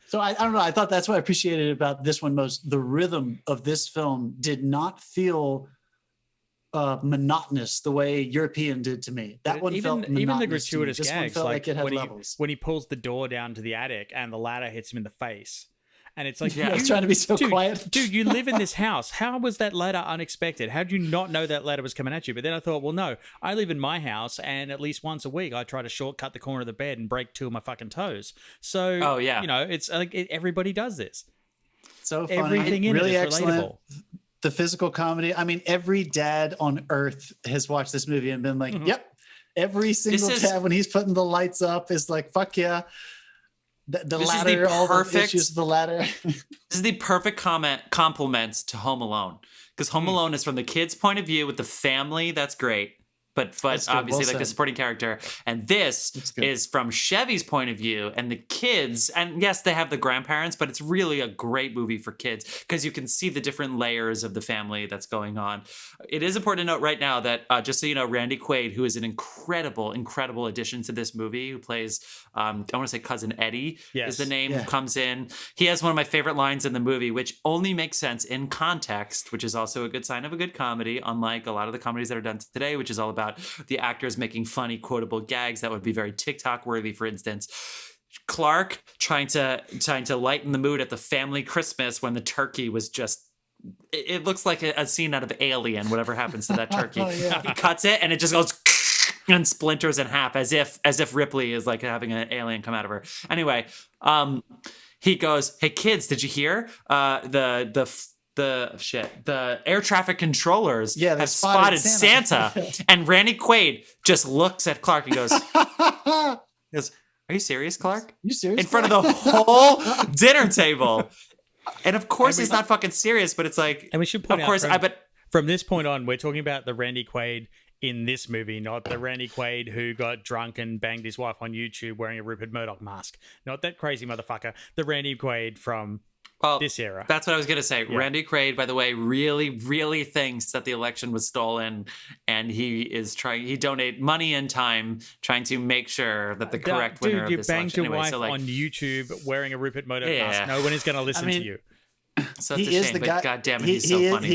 So I don't know. I thought that's what I appreciated about this one most. The rhythm of this film did not feel monotonous the way European did to me. That one felt monotonous. Even the gratuitous gags, like it had levels. When he pulls the door down to the attic and the ladder hits him in the face, and it's like, I was trying to be so quiet. Dude, you live in this house. How was that ladder unexpected? How did you not know that ladder was coming at you? But then I thought, well, no, I live in my house, and at least once a week I try to shortcut the corner of the bed and break 2 of my fucking toes. So, it's like everybody does this. So funny. Everything in really it is relatable. The physical comedy. I mean, every dad on earth has watched this movie and been like, yep. Every single dad, when he's putting the lights up, is like, fuck yeah. The ladder, all the issues with the ladder. This is the perfect compliment to Home Alone. Because Home Alone is from the kid's point of view with the family. That's great. But obviously like the supporting character. And this is from Chevy's point of view and the kids. And yes, they have the grandparents, but it's really a great movie for kids because you can see the different layers of the family that's going on. It is important to note right now that just so you know, Randy Quaid, who is an incredible, incredible addition to this movie, who plays, I want to say Cousin Eddie is the name, who comes in. He has one of my favorite lines in the movie, which only makes sense in context, which is also a good sign of a good comedy, unlike a lot of the comedies that are done today, which is all about the actors making funny quotable gags that would be very TikTok worthy. For instance, Clark trying to lighten the mood at the family Christmas when the turkey was just, it looks like a scene out of Alien, whatever happens to that turkey. He cuts it and it just goes and splinters in half as if Ripley is like having an alien come out of her. Anyway, he goes, "Hey kids, did you hear? The air traffic controllers have spotted Santa." And Randy Quaid just looks at Clark and goes, "Are you serious, Clark? You serious? In front of the whole dinner table." And of course he's not fucking serious, but it's like, and we should point of course, from this point on, we're talking about the Randy Quaid in this movie, not the Randy Quaid who got drunk and banged his wife on YouTube wearing a Rupert Murdoch mask. Not that crazy motherfucker. The Randy Quaid from this era. That's what I was going to say. Yeah. Randy Quaid, by the way, really, really thinks that the election was stolen, and he donate money and time trying to make sure that the correct winner of this election. Dude, you banged your wife on YouTube wearing a Rupert Murdoch mask. No one is going to listen to you. So he is the guy. God damn it, he's so funny.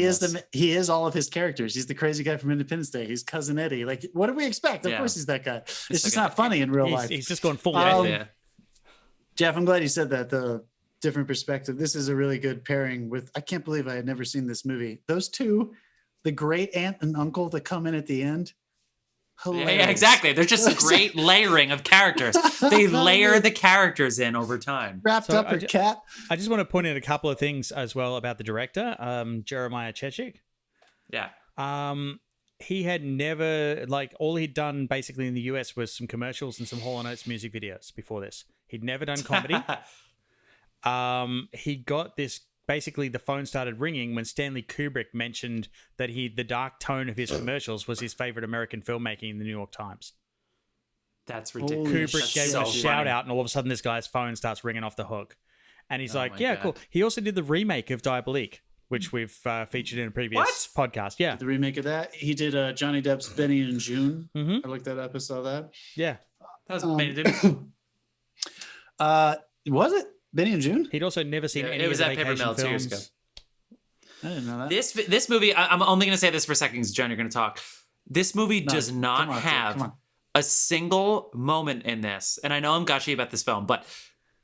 He is all of his characters. He's the crazy guy from Independence Day. He's Cousin Eddie. Like, what do we expect? Of course, he's that guy. It's just not funny in real life. He's just going full. Jeff, I'm glad you said that. The different perspective. This is a really good pairing with. I can't believe I had never seen this movie. Those two, the great aunt and uncle that come in at the end. Hilarious. Yeah, exactly. There's just a great layering of characters. They layer the characters in over time. Wrapped up her cat. I just want to point out a couple of things as well about the director, Jeremiah Chechik. Yeah. He had never, all he'd done basically in the US was some commercials and some Hall & Oates music videos before this. He'd never done comedy. He got this. Basically, the phone started ringing when Stanley Kubrick mentioned that the dark tone of his commercials was his favorite American filmmaking in the New York Times. That's ridiculous. Kubrick gave him a shout out, and all of a sudden this guy's phone starts ringing off the hook. And he's like, yeah, God. Cool. He also did the remake of Diabolique, which we've featured in a previous podcast. Yeah. The remake of that. He did Johnny Depp's Benny and June. Mm-hmm. I looked that up and saw that. Yeah. That was amazing. Was it? Benny and June? He'd also never seen any of the Vacation films. It was at Paper Mill 2 years ago. I didn't know that. This movie, I'm only going to say this for a second because, John, you're going to talk. This movie does not have a single moment in this, and I know I'm gushy about this film, but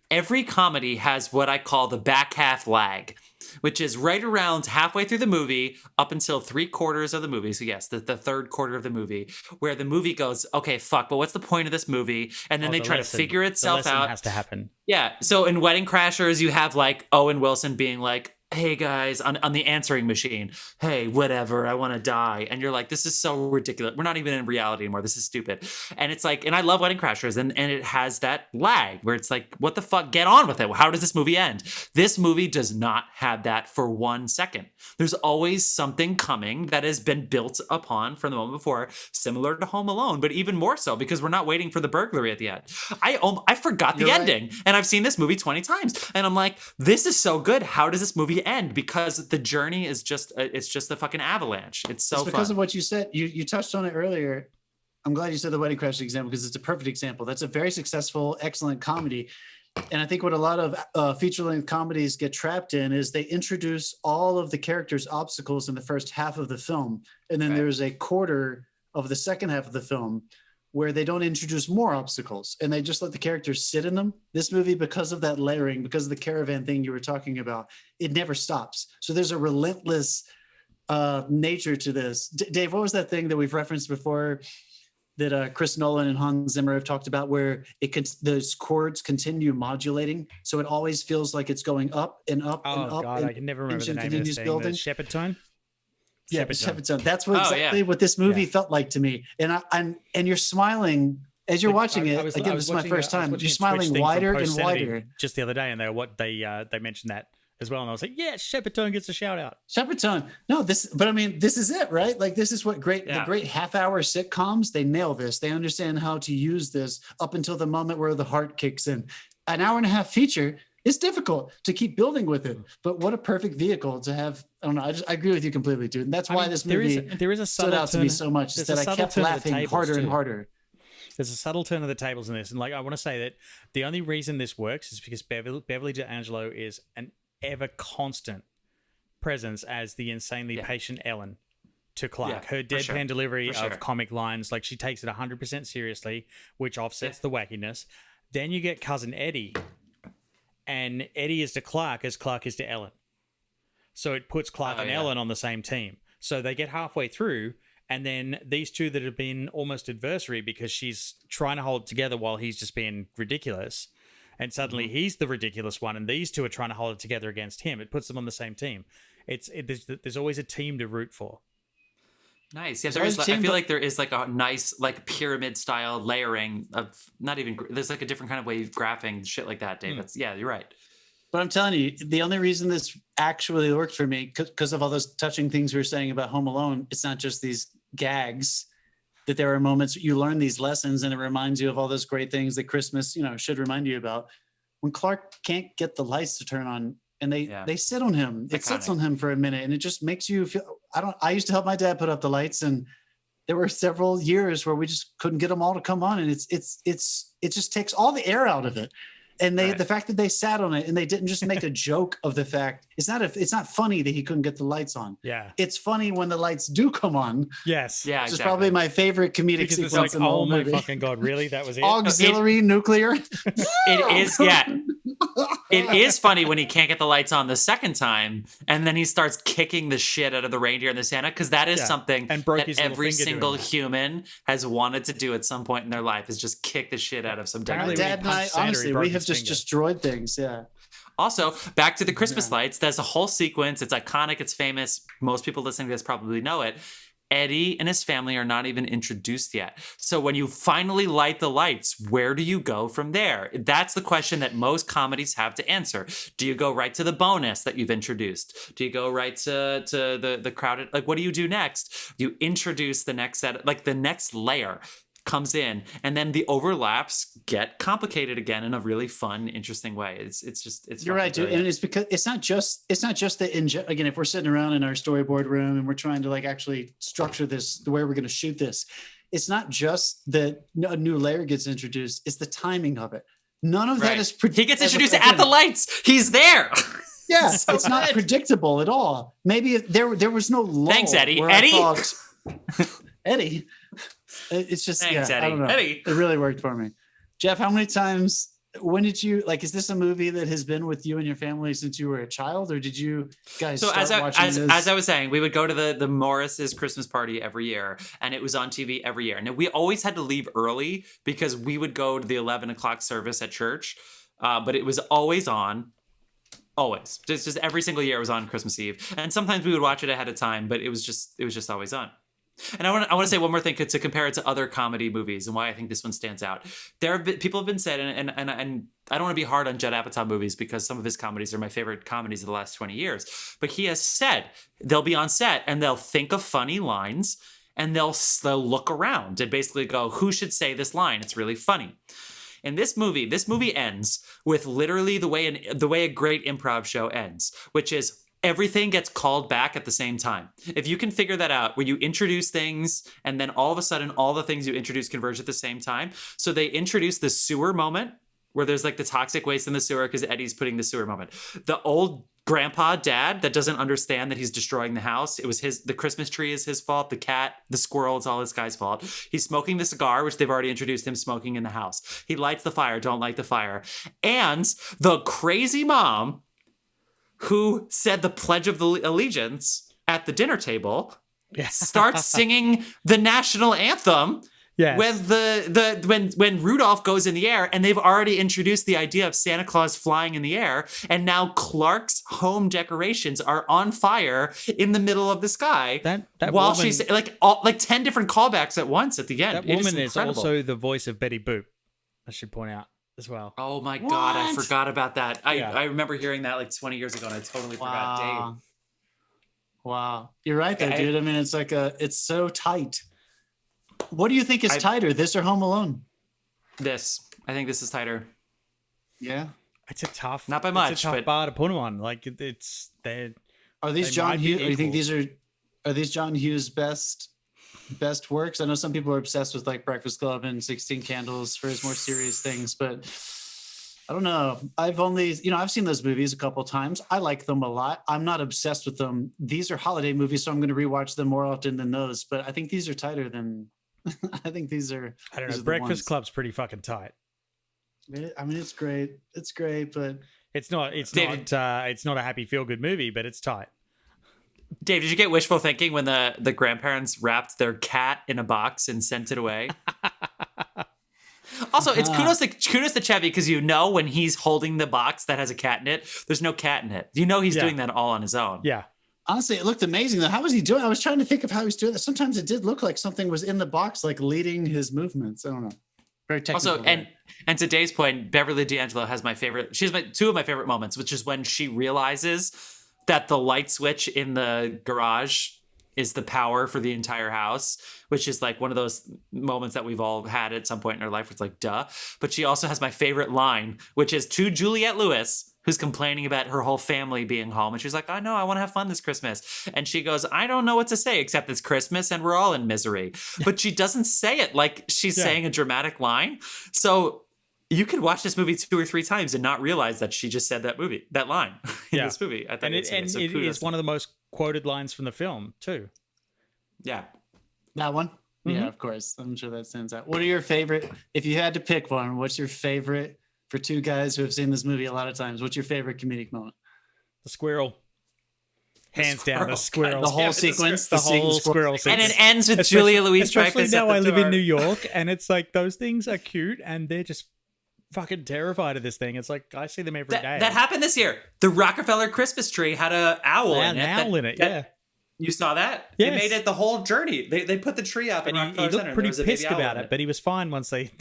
every comedy has what I call the back half lag, which is right around halfway through the movie up until 3/4 of the movie. So yes, the third quarter of the movie, where the movie goes, okay, fuck, but what's the point of this movie? And then they try to figure itself out. Has to happen. Yeah. So in Wedding Crashers, you have Owen Wilson being like, hey guys, on the answering machine, hey, whatever, I want to die. And you're like, this is so ridiculous. We're not even in reality anymore. This is stupid. And it's like, and I love Wedding Crashers, and it has that lag where it's like, what the fuck, get on with it. How does this movie end? This movie does not have that for 1 second. There's always something coming that has been built upon from the moment before, similar to Home Alone, but even more so because we're not waiting for the burglary at the end. I forgot the ending, and I've seen this movie 20 times, and I'm like, this is so good. How does this movie end? Because the journey is just a fucking avalanche. It's so because fun. of what you said. You touched on it earlier. I'm glad you said the Wedding Crashers example because it's a perfect example. That's a very successful, excellent comedy. And I think what a lot of feature-length comedies get trapped in is they introduce all of the characters' obstacles in the first half of the film, and then there's a quarter of the second half of the film where they don't introduce more obstacles and they just let the characters sit in them. This movie, because of that layering, because of the caravan thing you were talking about, it never stops. So there's a relentless nature to this. Dave, what was that thing that we've referenced before that Chris Nolan and Hans Zimmer have talked about where those chords continue modulating? So it always feels like it's going up and up and up. Oh God, I can never remember the name of this thing. The Shepherd Tone? Yeah, Shepherd Tone. That's what this movie felt like to me. And you're smiling as you're watching it. Again, this is my first time. You're smiling wider and wider. Just the other day, and they mentioned that as well, and I was like, yeah, Shepherd Tone gets a shout out. Shepherd Tone. No, this is it, right? Like, this is what the great half-hour sitcoms, they nail this. They understand how to use this up until the moment where the heart kicks in. An hour and a half feature, it's difficult to keep building with it, but what a perfect vehicle to have. I don't know. I agree with you completely, dude. And that's why this movie there is a stood out to me so much, is that I kept laughing harder and harder. There's a subtle turn of the tables in this. And I want to say that the only reason this works is because Beverly D'Angelo is an ever constant presence as the insanely patient Ellen to Clark. Her deadpan delivery of comic lines, she takes it 100% seriously, which offsets the wackiness. Then you get Cousin Eddie, and Eddie is to Clark as Clark is to Ellen. So it puts Clark and Ellen on the same team. So they get halfway through, And then these two that have been almost adversary because she's trying to hold it together while he's just being ridiculous. And suddenly he's the ridiculous one, and these two are trying to hold it together against him. It puts them on the same team. There's always a team to root for. Nice. Yeah, I feel like there is like a nice like pyramid style layering of there's like a different kind of way of graphing shit like that, Dave. Yeah, you're right. But I'm telling you, the only reason this actually worked for me, because of all those touching things we were saying about Home Alone, it's not just these gags, that there are moments you learn these lessons and it reminds you of all those great things that Christmas, should remind you about. When Clark can't get the lights to turn on and they sit on him, it sits on him for a minute and it just makes you feel, I used to help my dad put up the lights, and there were several years where we just couldn't get them all to come on. And it just takes all the air out of it. And the fact that they sat on it and they didn't just make a joke of the fact, it's not funny that he couldn't get the lights on. Yeah. It's funny when the lights do come on. Yes. Yeah. Which is probably my favorite comedic sequence in the whole movie. Oh my fucking God, really? That was it? Auxiliary nuclear. It is, yeah. It is funny when he can't get the lights on the second time and then he starts kicking the shit out of the reindeer and the Santa, because that is something that every single human has wanted to do at some point in their life, is just kick the shit out of some My dad and I, honestly, we have just destroyed things. Yeah. Also, back to the Christmas lights, there's a whole sequence. It's iconic. It's famous. Most people listening to this probably know it. Eddie and his family are not even introduced yet. So when you finally light the lights, where do you go from there? That's the question that most comedies have to answer. Do you go right to the bonus that you've introduced? Do you go right to the crowded? Like, what do you do next? You introduce the next set, like the next layer comes in, and then the overlaps get complicated again in a really fun, interesting way. It's You're right, dude. And it's because it's not just that again, if we're sitting around in our storyboard room and we're trying to like actually structure this the way we're going to shoot this, it's not just that a new layer gets introduced, it's the timing of it. None of that is he gets introduced at the lights. He's there. Yeah, so it's not predictable at all. Maybe there was no lull. Thanks, Eddie. Eddie. It's just, Thanks, Eddie. I don't know. Eddie. It really worked for me. Jeff, how many times, when did you, like, is this a movie that has been with you and your family since you were a child, or did you guys watching this? As I was saying, we would go to the Morris's Christmas party every year, and it was on TV every year. And we always had to leave early because we would go to the 11 o'clock service at church, but it was always on. Always. Just every single year it was on Christmas Eve. And sometimes we would watch it ahead of time, but it was just always on. And I want to say one more thing to compare it to other comedy movies and why I think this one stands out. People have been said, and I don't want to be hard on Judd Apatow movies because some of his comedies are my favorite comedies of the last 20 years. But he has said they'll be on set and they'll think of funny lines and they'll look around and basically go, who should say this line? It's really funny. In this movie ends with literally the way a great improv show ends, which is everything gets called back at the same time. If you can figure that out, where you introduce things and then all of a sudden all the things you introduce converge at the same time. So they introduce the sewer moment where there's like the toxic waste in the sewer because Eddie's putting the sewer moment. The old grandpa dad that doesn't understand that he's destroying the house. It was the Christmas tree is his fault. The cat, the squirrel, it's all this guy's fault. He's smoking the cigar, which they've already introduced him smoking in the house. He lights the fire, don't light the fire. And the crazy mom who said the Pledge of Allegiance at the dinner table starts singing the national anthem when Rudolph goes in the air, and they've already introduced the idea of Santa Claus flying in the air, and now Clark's home decorations are on fire in the middle of the sky. That while woman, she's like 10 different callbacks at once at the end. That woman is also the voice of Betty Boop, I should point out. As well. Oh my God, I forgot about that. I remember hearing that like 20 years ago and I totally forgot. Dave. Wow. You're right there, dude. I mean, it's so tight. What do you think is tighter, this or Home Alone? This. I think this is tighter. Yeah. It's a tough, not by much, it's a tough bar to put them on. Like are these John Hughes? Do you think are these John Hughes' best works? I know some people are obsessed with like Breakfast Club and 16 Candles for his more serious things, but I don't know. I've seen those movies a couple times. I like them a lot. I'm not obsessed with them. These are holiday movies, so I'm going to rewatch them more often than those, but I think these are tighter than I think these are. I don't know. Breakfast Club's pretty fucking tight. I mean, it's great, but it's not a happy feel good movie, but it's tight. Dave, did you get wishful thinking when the grandparents wrapped their cat in a box and sent it away? Also, it's kudos to Chevy, because when he's holding the box that has a cat in it, there's no cat in it. He's doing that all on his own. Yeah. Honestly, it looked amazing though. How was he doing? I was trying to think of how he's doing that. Sometimes it did look like something was in the box, like leading his movements. I don't know. Very technical. Also, and to Dave's point, Beverly D'Angelo has my favorite. She has two of my favorite moments, which is when she realizes that the light switch in the garage is the power for the entire house, which is like one of those moments that we've all had at some point in our life where it's like, duh. But she also has my favorite line, which is to Juliette Lewis, who's complaining about her whole family being home. And she's like, I know, I want to have fun this Christmas. And she goes, I don't know what to say except it's Christmas and we're all in misery. But she doesn't say it like she's saying a dramatic line. So you could watch this movie 2 or 3 times and not realize that she just said that line in this movie. I think it is one of the most quoted lines from the film too. Yeah. That one? Mm-hmm. Yeah, of course. I'm sure that stands out. What are your favorite, if you had to pick one, what's your favorite, for two guys who have seen this movie a lot of times, what's your favorite comedic moment? The squirrel. Hands down, the squirrel. The whole sequence. The whole squirrel sequence. And it ends with Julia Louis-Dreyfus. Especially now I live in New York, and it's like those things are cute, and they're just fucking terrified of this thing. It's like I see them every day. That happened this year. The Rockefeller Christmas tree had an owl in it. An owl in it, yeah. You saw that? Yes. They made it the whole journey. They put the tree up, and he looked pretty pissed about it, but he was fine once they,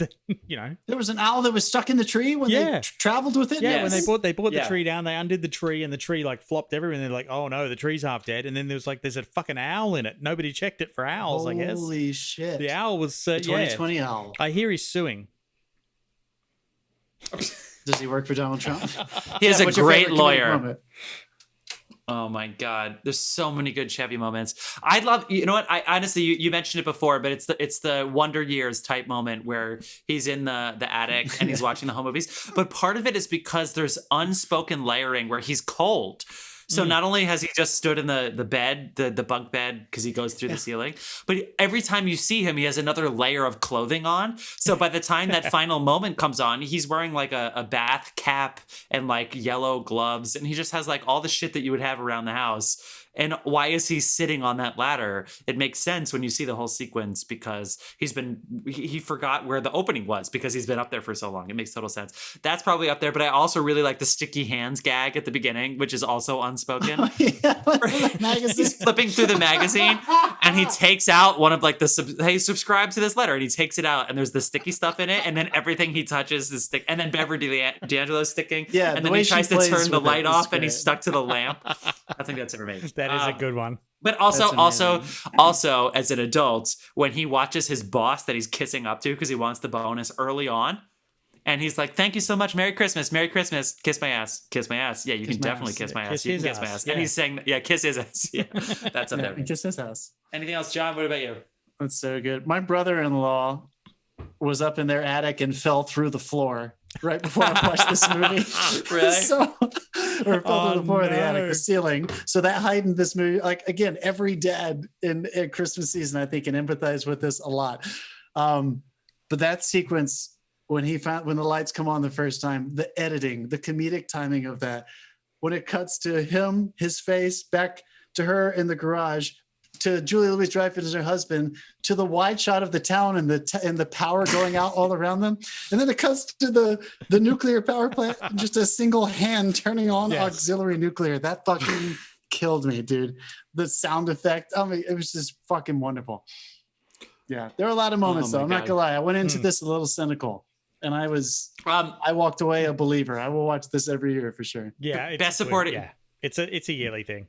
There was an owl that was stuck in the tree when they traveled with it. Yeah, when they brought the tree down, they undid the tree, and the tree like flopped everywhere. And they're like, "Oh no, the tree's half dead." And then there's a fucking owl in it. Nobody checked it for owls. I guess. Holy shit! The owl was the 2020 owl. I hear he's suing. Does he work for Donald Trump? He is a great lawyer. Oh my God. There's so many good Chevy moments. I love, I honestly, you mentioned it before, but it's the Wonder Years type moment where he's in the attic and he's watching the home movies. But part of it is because there's unspoken layering where he's cold. So not only has he just stood in the bed, the bunk bed, because he goes through the ceiling, but every time you see him, he has another layer of clothing on. So by the time that final moment comes on, he's wearing like a bath cap and like yellow gloves. And he just has like all the shit that you would have around the house. And why is he sitting on that ladder? It makes sense when you see the whole sequence because he forgot where the opening was because he's been up there for so long. It makes total sense. That's probably up there. But I also really like the sticky hands gag at the beginning, which is also unspoken. Oh, yeah. He's flipping through the magazine and he takes out one of like hey, subscribe to this letter. And he takes it out and there's the sticky stuff in it. And then everything he touches is stick. And then Beverly D'Angelo's sticking. Yeah. And then he tries to turn the light off and he's stuck to the lamp. I think that's ever made. That is a good one. But also as an adult, when he watches his boss that he's kissing up to because he wants the bonus early on, and he's like, "Thank you so much, Merry Christmas, kiss my ass, kiss my ass." Yeah, you can definitely kiss my ass. You can kiss my ass. And he's saying, "Yeah, kiss his ass." Yeah, that's up there. Kiss his ass. Anything else, John? What about you? That's so good. My brother-in-law was up in their attic and fell through the floor right before I watched this movie. Really? Or fell through the floor of the attic, the ceiling. So that heightened this movie. Like, again, every dad in Christmas season, I think, can empathize with this a lot. But that sequence, when the lights come on the first time, the editing, the comedic timing of that, when it cuts to him, his face, back to her in the garage, to Julia Louis-Dreyfus as her husband, to the wide shot of the town and the power going out all around them, and then it cuts to the nuclear power plant, just a single hand turning on auxiliary nuclear. That fucking killed me, dude. The sound effect, I mean, it was just fucking wonderful. Yeah, there are a lot of moments though. I'm not gonna lie. I went into this a little cynical, and I walked away a believer. I will watch this every year for sure. Yeah, best supporting. Yeah, it's a yearly thing.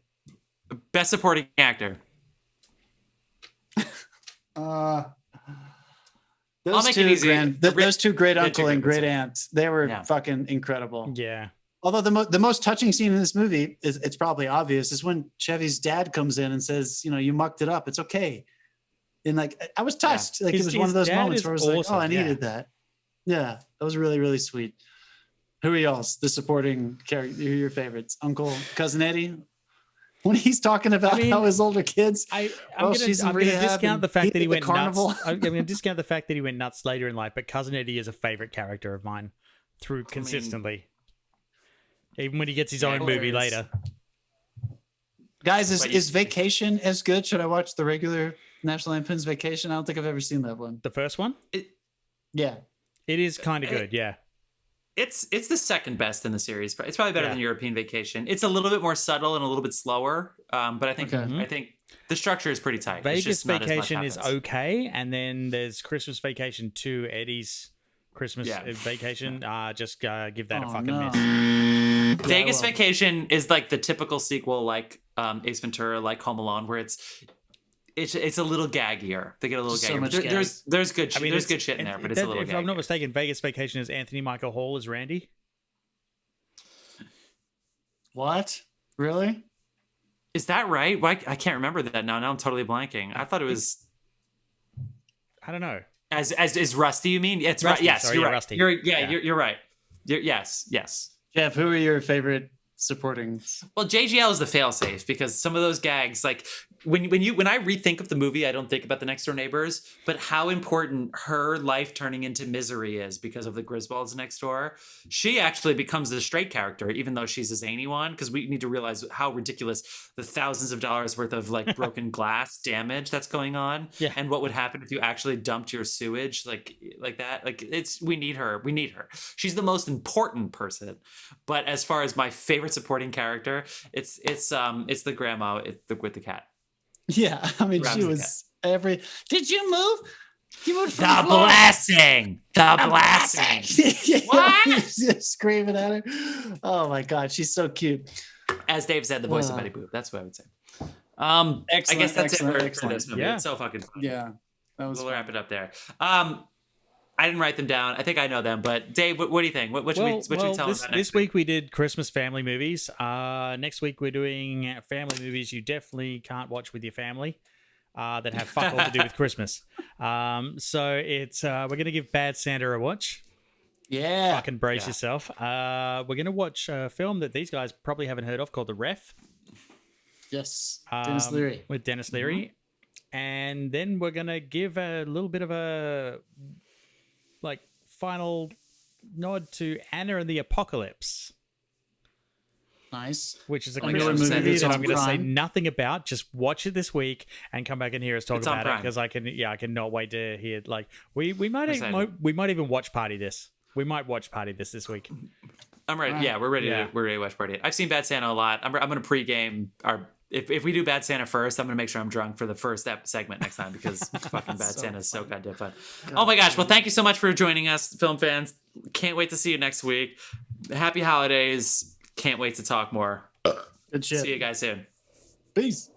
Best supporting actor. Those two great uncle and great aunt, they were fucking incredible. Yeah. Although the most touching scene in this movie it's probably obvious is when Chevy's dad comes in and says, you mucked it up, it's okay. And like I was touched. Like it was one of those moments where I was like, oh, I needed that. Yeah, that was really, really sweet. Who are y'all's the supporting character? Who are your favorites? Uncle, Cousin Eddie? When he's talking about how his older kids, I'm going to discount the fact that he went nuts. I'm going to discount the fact that he went nuts later in life, but Cousin Eddie is a favorite character of mine consistently. Even when he gets his own movie later. Guys, is Vacation as good? Should I watch the regular National Lampoon's Vacation? I don't think I've ever seen that one. The first one? Yeah. It is kind of good, yeah. It's the second best in the series. It's probably better than European Vacation. It's a little bit more subtle and a little bit slower, but I think the structure is pretty tight. Vegas Vacation is okay, and then there's Christmas Vacation 2, Eddie's Christmas Vacation. Just give that a fucking miss. Vegas Vacation is like the typical sequel, like Ace Ventura, like Home Alone, where it's a little gaggier. They get a little gaggier. There's good shit. There's good shit in there, but it's a little. If I'm not mistaken, Vegas Vacation is Anthony Michael Hall as Randy. What? Really? Is that right? Why I can't remember that now. Now I'm totally blanking. I thought it was. I don't know. As is Rusty? You mean? It's Rusty. Yes, sorry, you're right. Rusty. You're right. Yes. Jeff, who are your favorite supporting? Well, JGL is the failsafe because some of those gags, like when I rethink of the movie, I don't think about the next door neighbors, but how important her life turning into misery is because of the Griswolds next door. She actually becomes the straight character, even though she's a zany one, because we need to realize how ridiculous the thousands of dollars worth of like broken glass damage that's going on, and what would happen if you actually dumped your sewage like that. Like we need her. She's the most important person. But as far as my favorite supporting character, it's the grandma with the cat. Yeah, I mean, she was every. Did you move? You moved from the blasting. The blasting. What? Just screaming at her. Oh my god, she's so cute. As Dave said, the voice of Betty Boop. That's what I would say. I guess that's it for this movie. It's so fucking fun. Yeah, we'll wrap it up there. I didn't write them down. I think I know them, but Dave, what do you think? What should we tell them about this week? We did Christmas family movies. Next week we're doing family movies you definitely can't watch with your family that have fuck all to do with Christmas. So it's we're gonna give Bad Santa a watch. Yeah, fucking brace yourself. We're gonna watch a film that these guys probably haven't heard of called The Ref. Yes, Dennis Leary with Dennis Leary, and then we're gonna give a little bit of a final nod to Anna and the Apocalypse. Nice. Which is a Christmas movie that I'm going to say nothing about. Just watch it this week and come back and hear us talk about it, because I cannot wait to hear. Like we might even watch party this. We might watch party this week. I'm ready. Yeah, we're ready. We're ready to watch party. I've seen Bad Santa a lot. I'm going to pregame our. If we do Bad Santa first, I'm going to make sure I'm drunk for the first segment next time, because fucking Bad Santa is so goddamn fun. Oh my gosh. Well, thank you so much for joining us, film fans. Can't wait to see you next week. Happy holidays. Can't wait to talk more. Good shit. See you guys soon. Peace.